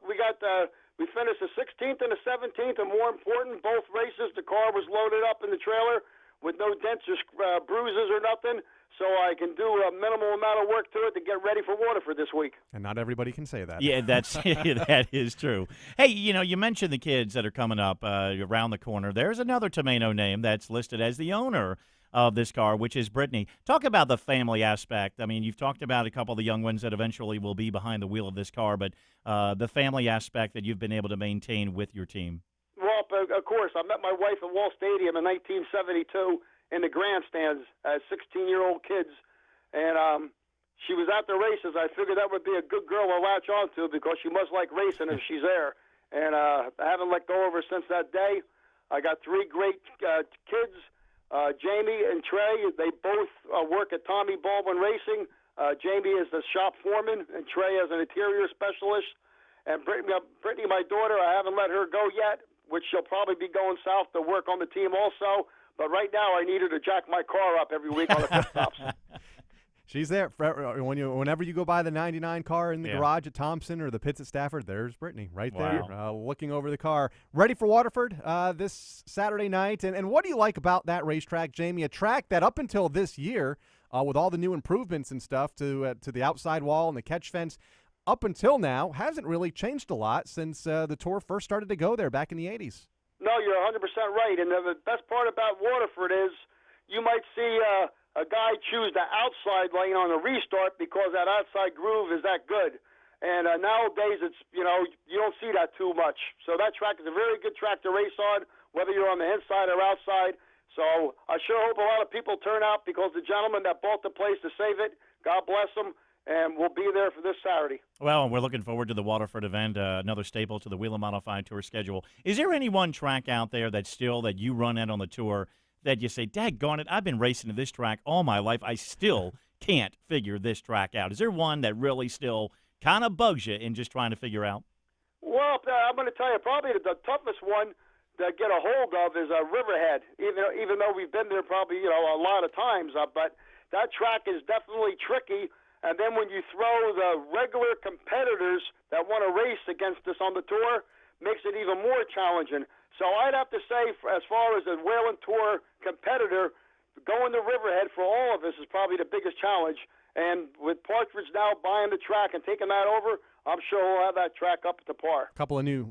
we finished the 16th and the 17th, and more important, both races, the car was loaded up in the trailer with no dents or bruises or nothing, so I can do a minimal amount of work to it to get ready for Waterford this week. And not everybody can say that. Yeah, that is true. Hey, you know, you mentioned the kids that are coming up around the corner. There's another Tomaino name that's listed as the owner of this car, which is Brittany. Talk about the family aspect. I mean, you've talked about a couple of the young ones that eventually will be behind the wheel of this car, but the family aspect that you've been able to maintain with your team. Well, of course, I met my wife at Wall Stadium in 1972 in the grandstands as 16-year-old kids, and she was at the races. I figured that would be a good girl to latch on to because she must like racing if she's there, and I haven't let go of her since that day. I got 3 great kids, Jamie and Trey. They both work at Tommy Baldwin Racing. Jamie is the shop foreman, and Trey is an interior specialist. And Brittany, my daughter, I haven't let her go yet, which she'll probably be going south to work on the team also. But right now, I need her to jack my car up every week on the pit stops. She's there. Whenever you go by the 99 car in the garage at Thompson or the pits at Stafford, there's Brittany right there looking over the car. Ready for Waterford this Saturday night. And what do you like about that racetrack, Jamie? A track that up until this year, with all the new improvements and stuff to the outside wall and the catch fence, up until now, hasn't really changed a lot since the Tour first started to go there back in the 80s. No, you're 100% right. And the best part about Waterford is you might see a guy choose the outside lane on the restart because that outside groove is that good. And nowadays, you don't see that too much. So that track is a very good track to race on, whether you're on the inside or outside. So I sure hope a lot of people turn out because the gentleman that bought the place to save it, God bless him, and we'll be there for this Saturday. Well, we're looking forward to the Waterford event, another staple to the Whelen Modified Tour schedule. Is there any one track out there that you run at on the tour that you say, daggone it, I've been racing to this track all my life. I still can't figure this track out. Is there one that really still kind of bugs you in just trying to figure out? Well, I'm going to tell you, probably the toughest one to get a hold of is Riverhead, even though we've been there probably a lot of times. But that track is definitely tricky. And then when you throw the regular competitors that want to race against us on the tour, makes it even more challenging. So I'd have to say, as far as a Whelen Tour competitor, going to Riverhead for all of us is probably the biggest challenge. And with Partridge now buying the track and taking that over, I'm sure we'll have that track up to par.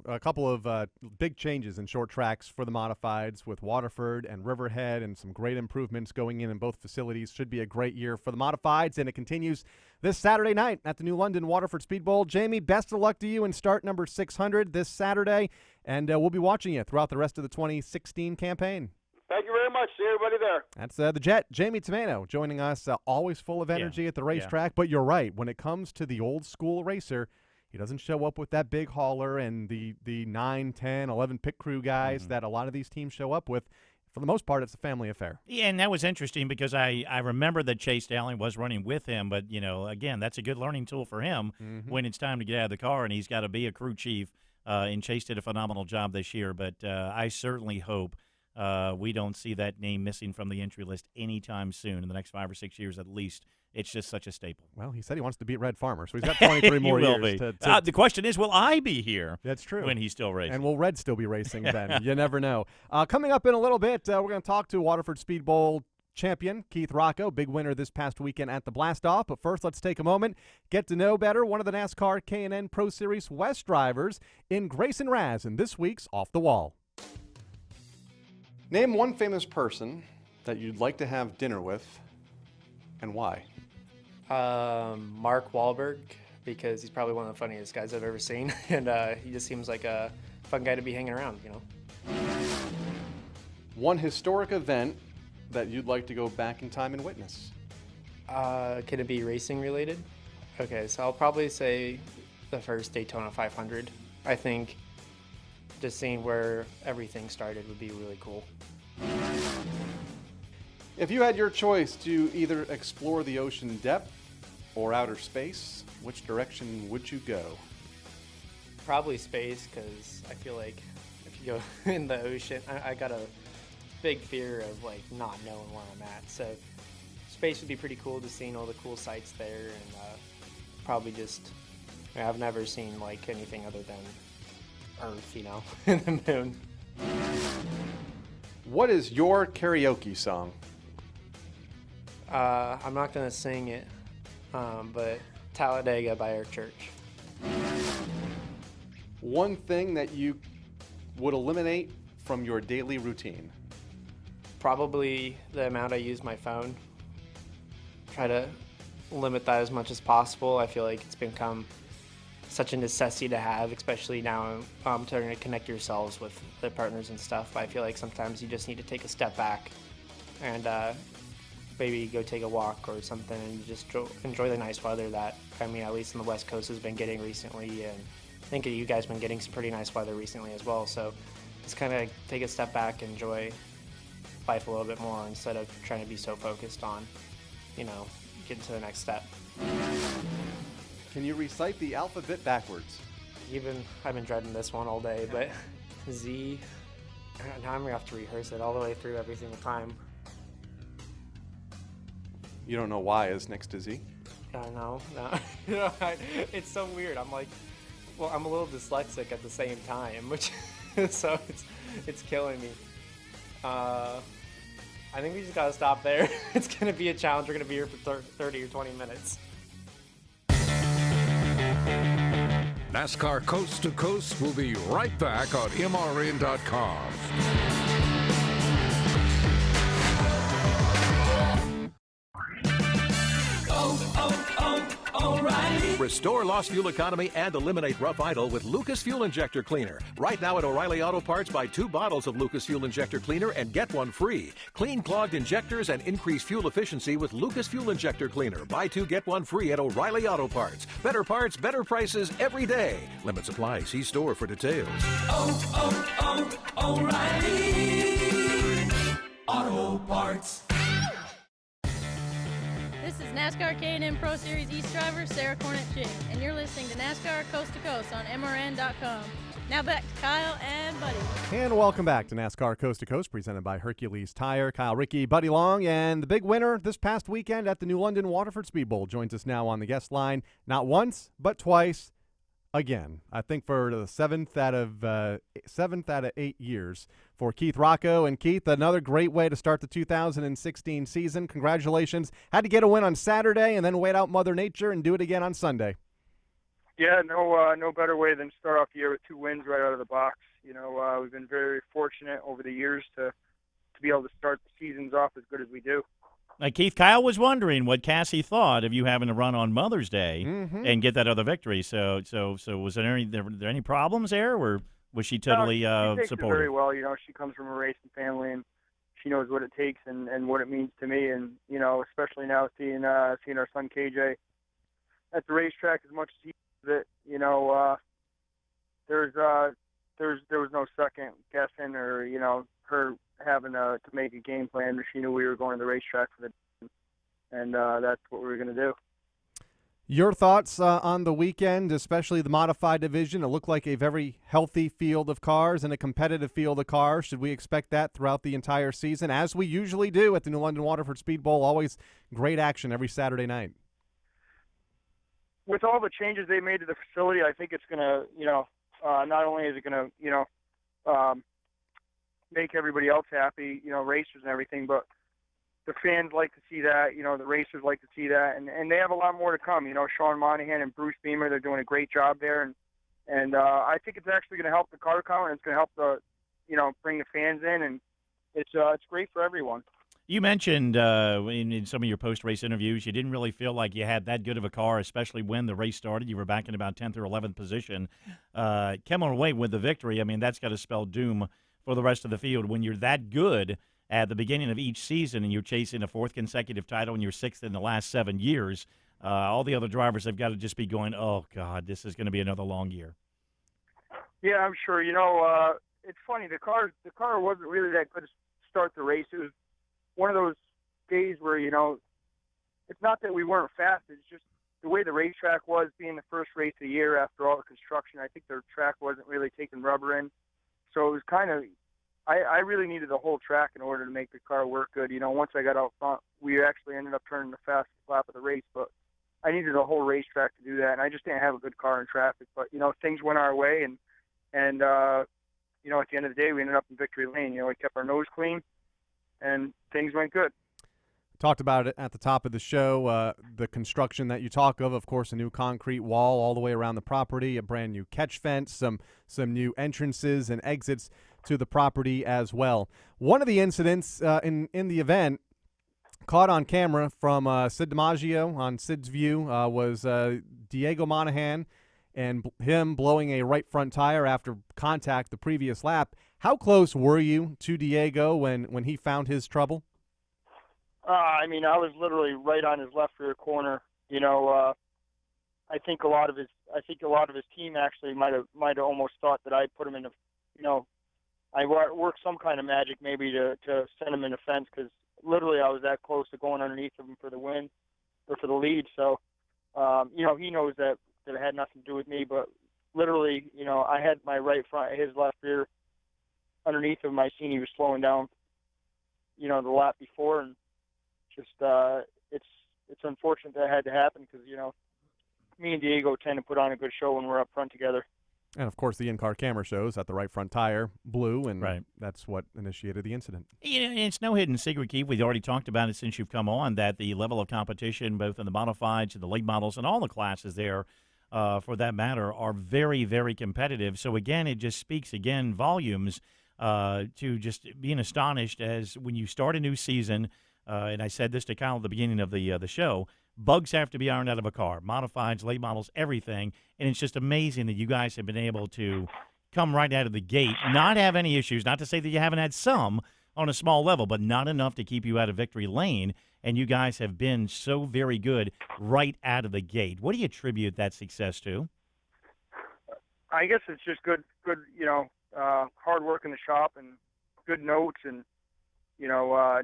A couple of big changes in short tracks for the modifieds with Waterford and Riverhead, and some great improvements going in both facilities. Should be a great year for the modifieds, and it continues this Saturday night at the New London Waterford Speed Bowl. Jamie, best of luck to you in start number 600 this Saturday, and we'll be watching you throughout the rest of the 2016 campaign. Thank you very much. See everybody there. That's the Jet, Jamie Tomaino, joining us, always full of energy at the racetrack. But you're right, when it comes to the old school racer, he doesn't show up with that big hauler and the 9, 10, 11 pit crew guys that a lot of these teams show up with. for the most part, it's a family affair. Yeah, and that was interesting because I remember that Chase Dowling was running with him, but, again, that's a good learning tool for him when it's time to get out of the car, and he's got to be a crew chief, and Chase did a phenomenal job this year, but I certainly hope we don't see that name missing from the entry list anytime soon in the next 5 or 6 years at least. It's just such a staple. Well, he said he wants to beat Red Farmer, so he's got 23 more years. The question is, will I be here? That's true. When he's still racing. And will Red still be racing then? You never know. Coming up in a little bit, we're going to talk to Waterford Speed Bowl champion Keith Rocco, big winner this past weekend at the Blast-Off. But first, let's take a moment, get to know better one of the NASCAR K&N Pro Series West drivers in Grayson Raz in this week's Off the Wall. Name one famous person that you'd like to have dinner with, and why? Mark Wahlberg, because he's probably one of the funniest guys I've ever seen, and he just seems like a fun guy to be hanging around, One historic event that you'd like to go back in time and witness? Can it be racing related? Okay, so I'll probably say the first Daytona 500. I think just seeing where everything started would be really cool. If you had your choice to either explore the ocean depth or outer space, which direction would you go? Probably space, because I feel like if you go in the ocean, I got a big fear of not knowing where I'm at. So space would be pretty cool, to seeing all the cool sights there, and probably just I've never seen anything other than Earth, and the moon. What is your karaoke song? I'm not gonna sing it, but Talladega by our church. One thing that you would eliminate from your daily routine? Probably the amount I use my phone. Try to limit that as much as possible. I feel like it's become such a necessity to have, especially now trying to connect yourselves with the partners and stuff. I feel like sometimes you just need to take a step back and maybe go take a walk or something and just enjoy the nice weather that, at least on the West Coast has been getting recently, and I think you guys have been getting some pretty nice weather recently as well. So just kind of take a step back, enjoy life a little bit more instead of trying to be so focused on, getting to the next step. Can you recite the alphabet backwards? I've been dreading this one all day, but Z, now I'm going to have to rehearse it all the way through every single time. You don't know Y is next to Z? No. It's so weird. I'm I'm a little dyslexic at the same time, which so it's killing me. I think we just got to stop there. It's going to be a challenge. We're going to be here for 30 or 20 minutes. NASCAR Coast to Coast will be right back on MRN.com. O'Reilly. Restore lost fuel economy and eliminate rough idle with Lucas Fuel Injector Cleaner. Right now at O'Reilly Auto Parts, buy 2 bottles of Lucas Fuel Injector Cleaner and get 1 free. Clean clogged injectors and increase fuel efficiency with Lucas Fuel Injector Cleaner. Buy 2, get 1 free at O'Reilly Auto Parts. Better parts, better prices every day. Limit supply. See store for details. O'Reilly Auto Parts. This is NASCAR K&N Pro Series East driver Sarah Cornett-Ching, and you're listening to NASCAR Coast to Coast on MRN.com. Now back to Kyle and Buddy. And welcome back to NASCAR Coast to Coast, presented by Hercules Tire. Kyle Rickey, Buddy Long, and the big winner this past weekend at the New London Waterford Speed Bowl joins us now on the guest line, not once, but twice. Again, I think for the seventh out of 8 years for Keith Rocco. And Keith, another great way to start the 2016 season. Congratulations. Had to get a win on Saturday and then wait out Mother Nature and do it again on Sunday. Yeah, no better way than start off the year with 2 wins right out of the box. We've been very fortunate over the years to be able to start the seasons off as good as we do. Keith, Kyle was wondering what Cassie thought of you having to run on Mother's Day and get that other victory. So was there any problems there, or was she totally she takes supportive? it very well. She comes from a racing family, and she knows what it takes and what it means to me. And especially now seeing our son KJ at the racetrack as much as he does it. There was no second guessing or her having to make a game plan. She knew we were going to the racetrack for the, and that's what we were going to do. Your thoughts on the weekend, especially the modified division? It looked like a very healthy field of cars and a competitive field of cars. Should we expect that throughout the entire season, as we usually do at the New London Waterford Speed Bowl? Always great action every Saturday night. With all the changes they made to the facility, I think it's going to, not only is it going to, make everybody else happy, racers and everything, but the fans like to see that, the racers like to see that, and they have a lot more to come. Sean Monahan and Bruce Beamer, they're doing a great job there, and I think it's actually going to help the car count, and it's going to help bring the fans in, and it's great for everyone. You mentioned in some of your post-race interviews you didn't really feel like you had that good of a car, especially when the race started. You were back in about 10th or 11th position. Came away with the victory. I mean, that's got to spell doom for the rest of the field. When you're that good at the beginning of each season and you're chasing a fourth consecutive title and you're sixth in the last 7 years, all the other drivers have got to just be going, oh, God, this is going to be another long year. Yeah, I'm sure. It's funny. The car wasn't really that good to start the race. It was one of those days where, it's not that we weren't fast. It's just the way the racetrack was, being the first race of the year after all the construction. I think their track wasn't really taking rubber in. So it was kind of, I really needed the whole track in order to make the car work good. Once I got out front, we actually ended up turning the fastest lap of the race, but I needed a whole racetrack to do that, and I just didn't have a good car in traffic. But, things went our way, and at the end of the day, we ended up in victory lane. We kept our nose clean, and things went good. Talked about it at the top of the show, the construction that you talk of course, a new concrete wall all the way around the property, a brand new catch fence, some new entrances and exits to the property as well. One of the incidents in the event caught on camera from Sid DiMaggio on Sid's View was Diego Monahan and him blowing a right front tire after contact the previous lap. How close were you to Diego when he found his trouble? I was literally right on his left rear corner. I think a lot of his team actually might have almost thought that I put him in I worked some kind of magic maybe to send him in the fence, because literally I was that close to going underneath of him for the win or for the lead. So, he knows that it had nothing to do with me, but literally, I had my right front, his left rear underneath of him. I seen he was slowing down, the lap before, and just it's unfortunate that had to happen, because me and Diego tend to put on a good show when we're up front together. And of course, the in-car camera shows that the right front tire blew, and that's what initiated the incident. It's no hidden secret, Keith. We've already talked about it since you've come on, that the level of competition, both in the modifieds and the late models and all the classes there, for that matter, are very, very competitive. So again, it just speaks volumes to just being astonished as when you start a new season. And I said this to Kyle at the beginning of the show, bugs have to be ironed out of a car, modifieds, late models, everything. And it's just amazing that you guys have been able to come right out of the gate, not have any issues, not to say that you haven't had some on a small level, but not enough to keep you out of victory lane. And you guys have been so very good right out of the gate. What do you attribute that success to? I guess it's just good, hard work in the shop and good notes and,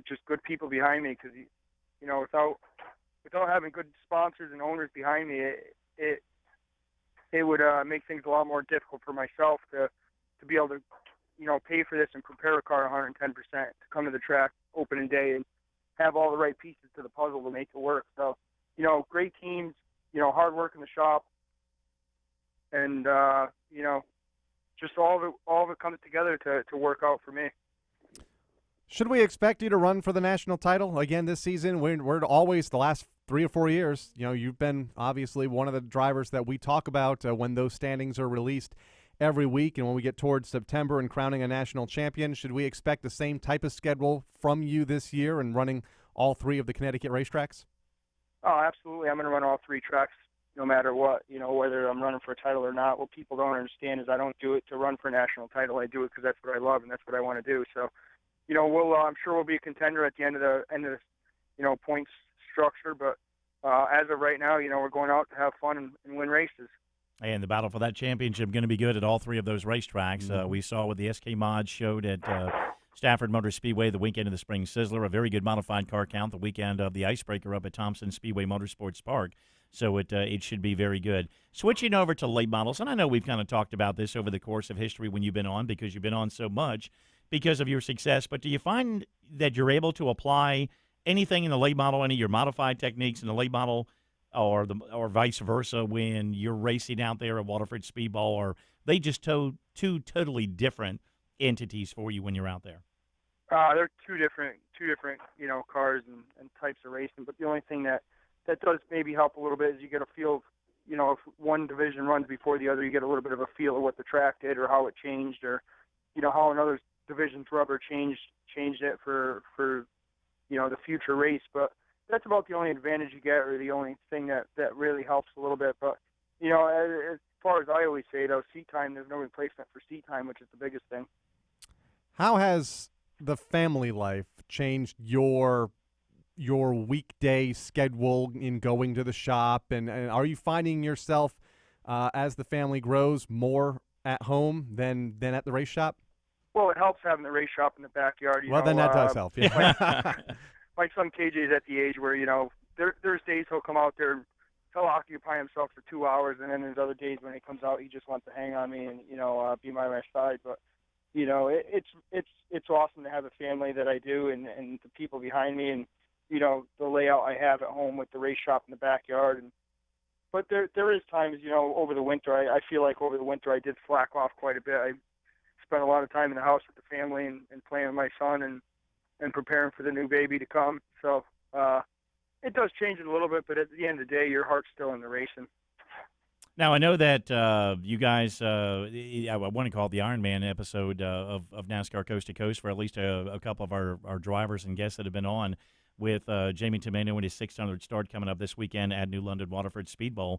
just good people behind me, because, without having good sponsors and owners behind me, it would make things a lot more difficult for myself to be able to, pay for this and prepare a car 110% to come to the track opening day and have all the right pieces to the puzzle to make it work. So, great teams, hard work in the shop, and just all of it comes together to work out for me. Should we expect you to run for the national title again this season? We're always, the last 3 or 4 years, you've been obviously one of the drivers that we talk about when those standings are released every week. And when we get towards September and crowning a national champion, should we expect the same type of schedule from you this year and running all 3 of the Connecticut racetracks? Oh, absolutely. I'm going to run all 3 tracks no matter what, whether I'm running for a title or not. What people don't understand is I don't do it to run for a national title. I do it because that's what I love and that's what I want to do. So, I'm sure we'll be a contender at the end of the points structure. But as of right now, we're going out to have fun and win races. And the battle for that championship going to be good at all 3 of those racetracks. We saw what the SK Mods showed at Stafford Motor Speedway, the weekend of the Spring Sizzler, a very good modified car count, the weekend of the Icebreaker up at Thompson Speedway Motorsports Park. So it should be very good. Switching over to late models, and I know we've kind of talked about this over the course of history when you've been on, because you've been on so much because of your success, but do you find that you're able to apply anything in the late model, any of your modified techniques in the late model, or vice versa when you're racing out there at Waterford Speedball, or they just two totally different entities for you when you're out there? They're two different cars and types of racing. But the only thing that does maybe help a little bit is you get a feel of, if one division runs before the other, you get a little bit of a feel of what the track did or how it changed, or how another division's rubber changed it for the future race. But that's about the only advantage you get, or the only thing that really helps a little bit. But as far as I always say, though, seat time, there's no replacement for seat time, which is the biggest thing. How has the family life changed your weekday schedule in going to the shop, and are you finding yourself as the family grows more at home than at the race shop? Well, it helps having the race shop in the backyard. Then that does help. Yeah. My son KJ is at the age where there's days he'll come out there, he'll occupy himself for 2 hours, and then there's other days when he comes out, he just wants to hang on me and be by my side. But it's awesome to have a family that I do, and the people behind me, and the layout I have at home with the race shop in the backyard. But there is times, over the winter, I feel like over the winter I did slack off quite a bit. I spent a lot of time in the house with the family and playing with my son and preparing for the new baby to come. So it does change it a little bit, but at the end of the day, your heart's still in the racing. Now, I know that you guys, I want to call it the Iron Man episode of NASCAR Coast to Coast for at least a couple of our drivers and guests that have been on, with Jamie Tomaino and his 600 start coming up this weekend at New London Waterford Speedball.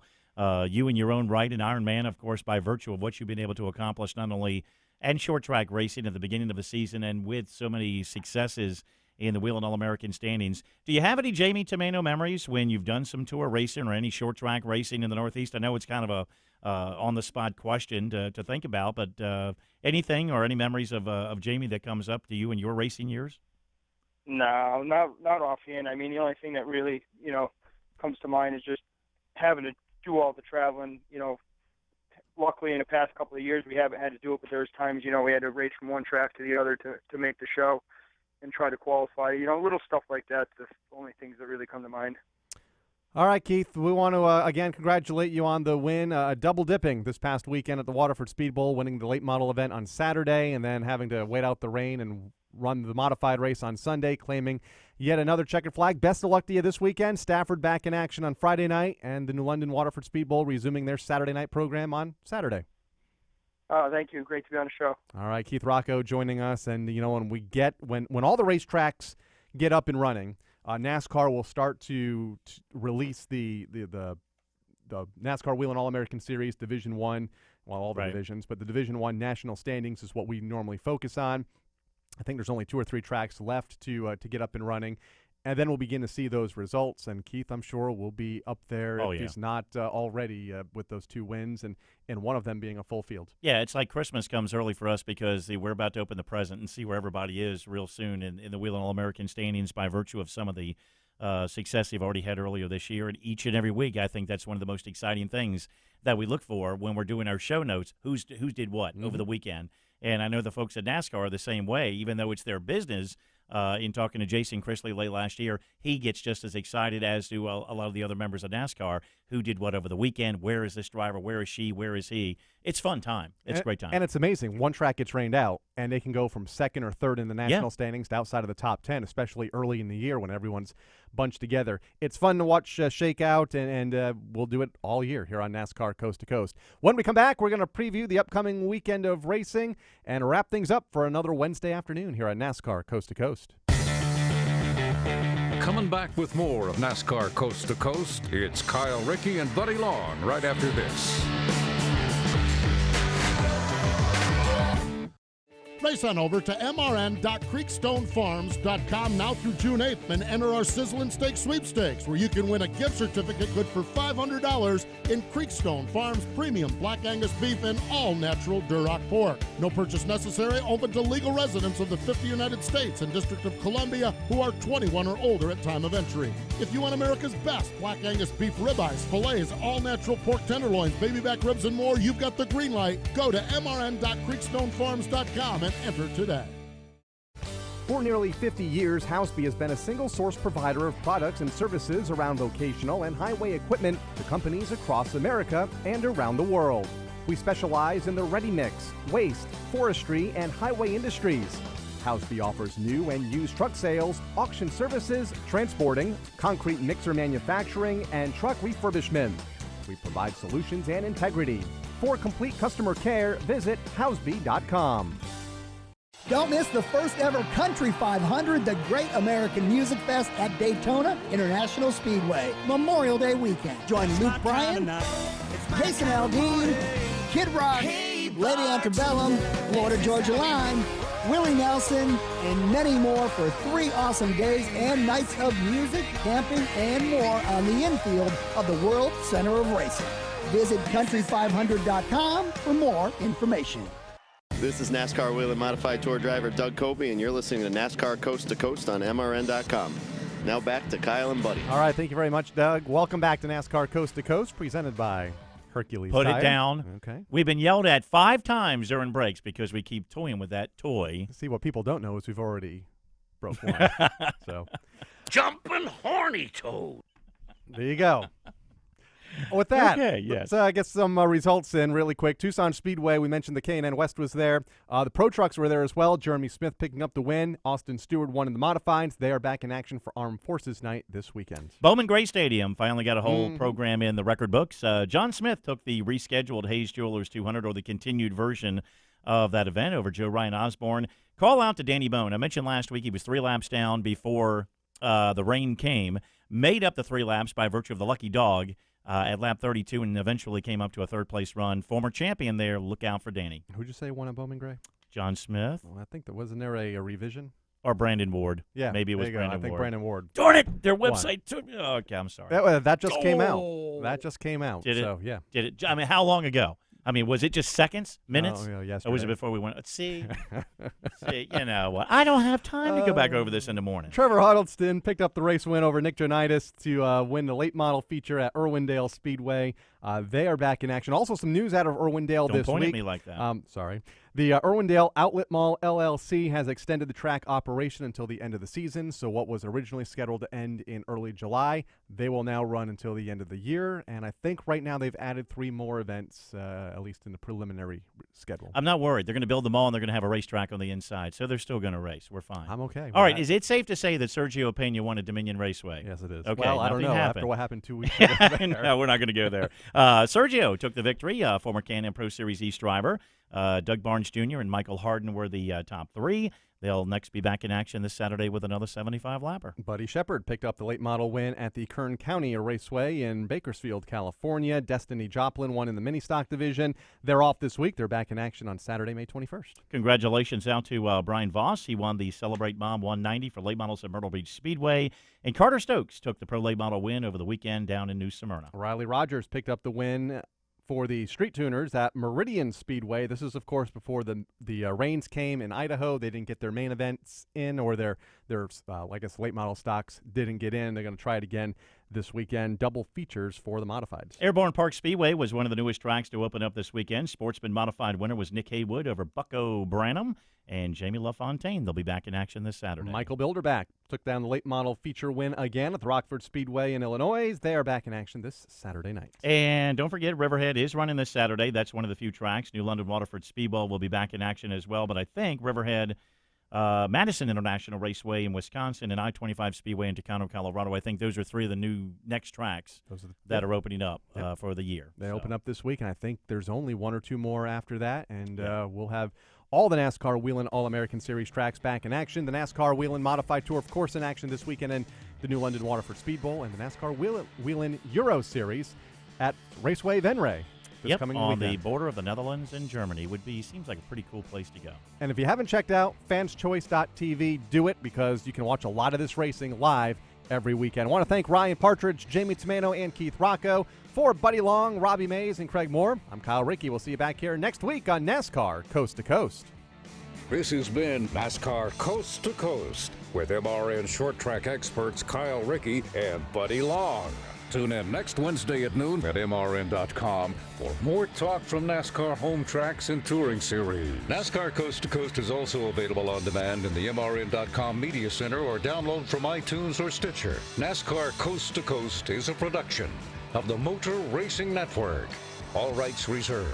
You in your own right, an Iron Man, of course, by virtue of what you've been able to accomplish, not only and short track racing at the beginning of the season and with so many successes in the Whelen All-American standings. Do you have any Jamie Tomaino memories when you've done some tour racing or any short track racing in the Northeast? I know it's kind of a on-the-spot question to think about, but anything or any memories of Jamie that comes up to you in your racing years? No, not offhand. I mean, the only thing that really, comes to mind is just having to do all the traveling. Luckily in the past couple of years we haven't had to do it, but there's times, we had to race from one track to the other to make the show and try to qualify. Little stuff like that, the only things that really come to mind. All right, Keith, we want to, again, congratulate you on the win. Double dipping this past weekend at the Waterford Speed Bowl, winning the late model event on Saturday and then having to wait out the rain and run the modified race on Sunday, claiming yet another checkered flag. Best of luck to you this weekend. Stafford back in action on Friday night, and the New London Waterford Speed Bowl resuming their Saturday night program on Saturday. Thank you. Great to be on the show. All right, Keith Rocco joining us, and when all the racetracks get up and running, NASCAR will start to release the NASCAR Whelen All-American Series Division 1, all the divisions, but the Division 1 national standings is what we normally focus on. I think there's only 2 or 3 tracks left to get up and running, and then we'll begin to see those results. And Keith, I'm sure, will be up there if he's not already with those 2 wins, and one of them being a full field. Yeah, it's like Christmas comes early for us because we're about to open the present and see where everybody is real soon in the Whelen All-American standings by virtue of some of the success they've already had earlier this year. And each and every week, I think that's one of the most exciting things that we look for when we're doing our show notes, who's did what over the weekend. And I know the folks at NASCAR are the same way, even though it's their business. In talking to Jason Chrisley late last year, he gets just as excited as do a lot of the other members of NASCAR who did what over the weekend. Where is this driver? Where is she? Where is he? It's fun time. It's a great time. And it's amazing. One track gets rained out, and they can go from second or third in the national standings to outside of the top 10, especially early in the year when everyone's bunched together. It's fun to watch shake out, and we'll do it all year here on NASCAR Coast to Coast. When we come back, we're going to preview the upcoming weekend of racing and wrap things up for another Wednesday afternoon here on NASCAR Coast to Coast. Coming back with more of NASCAR Coast to Coast, it's Kyle Rickey and Buddy Long right after this. Face on over to mrn.creekstonefarms.com now through June 8th and enter our Sizzlin' Steak Sweepstakes, where you can win a gift certificate good for $500 in Creekstone Farms premium Black Angus beef and all-natural Duroc pork. No purchase necessary, open to legal residents of the 50 United States and District of Columbia who are 21 or older at time of entry. If you want America's best Black Angus beef ribeyes, fillets, all-natural pork tenderloins, baby back ribs, and more, you've got the green light. Go to mrn.creekstonefarms.com and enter today. For nearly 50 years, Houseby has been a single-source provider of products and services around vocational and highway equipment to companies across America and around the world. We specialize in the ready-mix, waste, forestry, and highway industries. Houseby offers new and used truck sales, auction services, transporting, concrete mixer manufacturing, and truck refurbishment. We provide solutions and integrity. For complete customer care, visit houseby.com. Don't miss the first ever Country 500, the Great American Music Fest at Daytona International Speedway, Memorial Day weekend. Join Luke Bryan, Jason Aldean, Kid Rock, Lady Antebellum, Florida Georgia Line, Willie Nelson, and many more for 3 awesome days and nights of music, camping, and more on the infield of the World Center of Racing. Visit country500.com for more information. This is NASCAR Wheel and Modified Tour driver Doug Copey, and you're listening to NASCAR Coast to Coast on MRN.com. Now back to Kyle and Buddy. All right, thank you very much, Doug. Welcome back to NASCAR Coast to Coast, presented by Hercules Put Tire. it down. Okay. We've been yelled at 5 times during breaks because we keep toying with that toy. See, what people don't know is we've already broke one. So, Jumping horny toad. there you go. With that, Okay, yes. let's get some results in really quick. Tucson Speedway, we mentioned the K&N West was there. The Pro Trucks were there as well. Jeremy Smith picking up the win. Austin Stewart won in the Modifieds. They are back in action for Armed Forces Night this weekend. Bowman Gray Stadium finally got a whole program in the record books. John Smith took the rescheduled Hayes Jewelers 200, or the continued version of that event, over Joe Ryan Osborne. Call out to Danny Bone. I mentioned last week he was 3 laps down before the rain came. Made up the 3 laps by virtue of the lucky dog at lap 32, and eventually came up to a 3rd-place run. Former champion there. Look out for Danny. Who'd you say won at Bowman Gray? John Smith. Well, I think wasn't there a revision? Or Brandon Ward. Yeah, Maybe it was there you go. Brandon I think Ward. Brandon Ward. Darn it! Their website took me. Oh, okay, I'm sorry. That just came out. That just came out. Did it? So, yeah. Did it? I mean, how long ago? I mean, was it just seconds, minutes? Oh, yeah, Or was it before we went? See, you know what? I don't have time to go back over this in the morning. Trevor Huddleston picked up the race win over Nick Jonitis to win the late model feature at Irwindale Speedway. They are back in action. Also, some news out of Irwindale Don't this point week. at me like that. Sorry. The Irwindale Outlet Mall LLC has extended the track operation until the end of the season. So what was originally scheduled to end in early July, they will now run until the end of the year. And I think right now they've added 3 more events, at least in the preliminary schedule. I'm not worried. They're going to build the mall, and they're going to have a racetrack on the inside, so they're still going to race. We're fine. I'm okay. All right. Is it safe to say that Sergio Pena won at Dominion Raceway? Yes, it is. Okay. Well, I don't know. Happened. After what happened 2 weeks ago. No, we're not going to go there. Sergio took the victory. Former Can-Am Pro Series East driver. Doug Barnes Jr. and Michael Harden were the top 3. They'll next be back in action this Saturday with another 75-lapper. Buddy Shepard picked up the late model win at the Kern County Raceway in Bakersfield, California. Destiny Joplin won in the mini stock division. They're off this week. They're back in action on Saturday, May 21st. Congratulations out to Brian Voss. He won the Celebrate Mom 190 for late models at Myrtle Beach Speedway. And Carter Stokes took the pro late model win over the weekend down in New Smyrna. Riley Rogers picked up the win for the street tuners at Meridian Speedway. This is, of course, before the rains came in Idaho. They didn't get their main events in, or their I guess, late model stocks didn't get in. They're going to try it again this weekend. Double features for the modifieds. Airborne Park Speedway was one of the newest tracks to open up this weekend. Sportsman modified winner was Nick Haywood over Bucko Branham and Jamie LaFontaine. They'll be back in action this Saturday. Michael Bilderback took down the late model feature win again at the Rockford Speedway in Illinois. They are back in action this Saturday night. And don't forget, Riverhead is running this Saturday. That's one of the few tracks. New London Waterford Speedball will be back in action as well. But I think Riverhead, Madison International Raceway in Wisconsin, and I-25 Speedway in Tacano, Colorado, I think those are 3 of the new next tracks that are opening up for the year. They open up this week, and I think there's only 1 or 2 more after that. And we'll have all the NASCAR Whelen All-American Series tracks back in action. The NASCAR Whelen Modified Tour, of course, in action this weekend, and the New London Waterford Speed Bowl, and the NASCAR Whelen Euro Series at Raceway Venray. this coming on weekend. the border of the Netherlands and Germany seems like a pretty cool place to go. And if you haven't checked out fanschoice.tv, do it because you can watch a lot of this racing live every weekend. I want to thank Ryan Partridge, Jamie Tomaino, and Keith Rocco. For Buddy Long, Robbie Mays, and Craig Moore, I'm Kyle Rickey. We'll see you back here next week on NASCAR Coast to Coast. This has been NASCAR Coast to Coast with MRN short track experts Kyle Rickey and Buddy Long. Tune in next Wednesday at noon at MRN.com for more talk from NASCAR home tracks and touring series. NASCAR Coast to Coast is also available on demand in the MRN.com Media Center or download from iTunes or Stitcher. NASCAR Coast to Coast is a production of the Motor Racing Network. All rights reserved.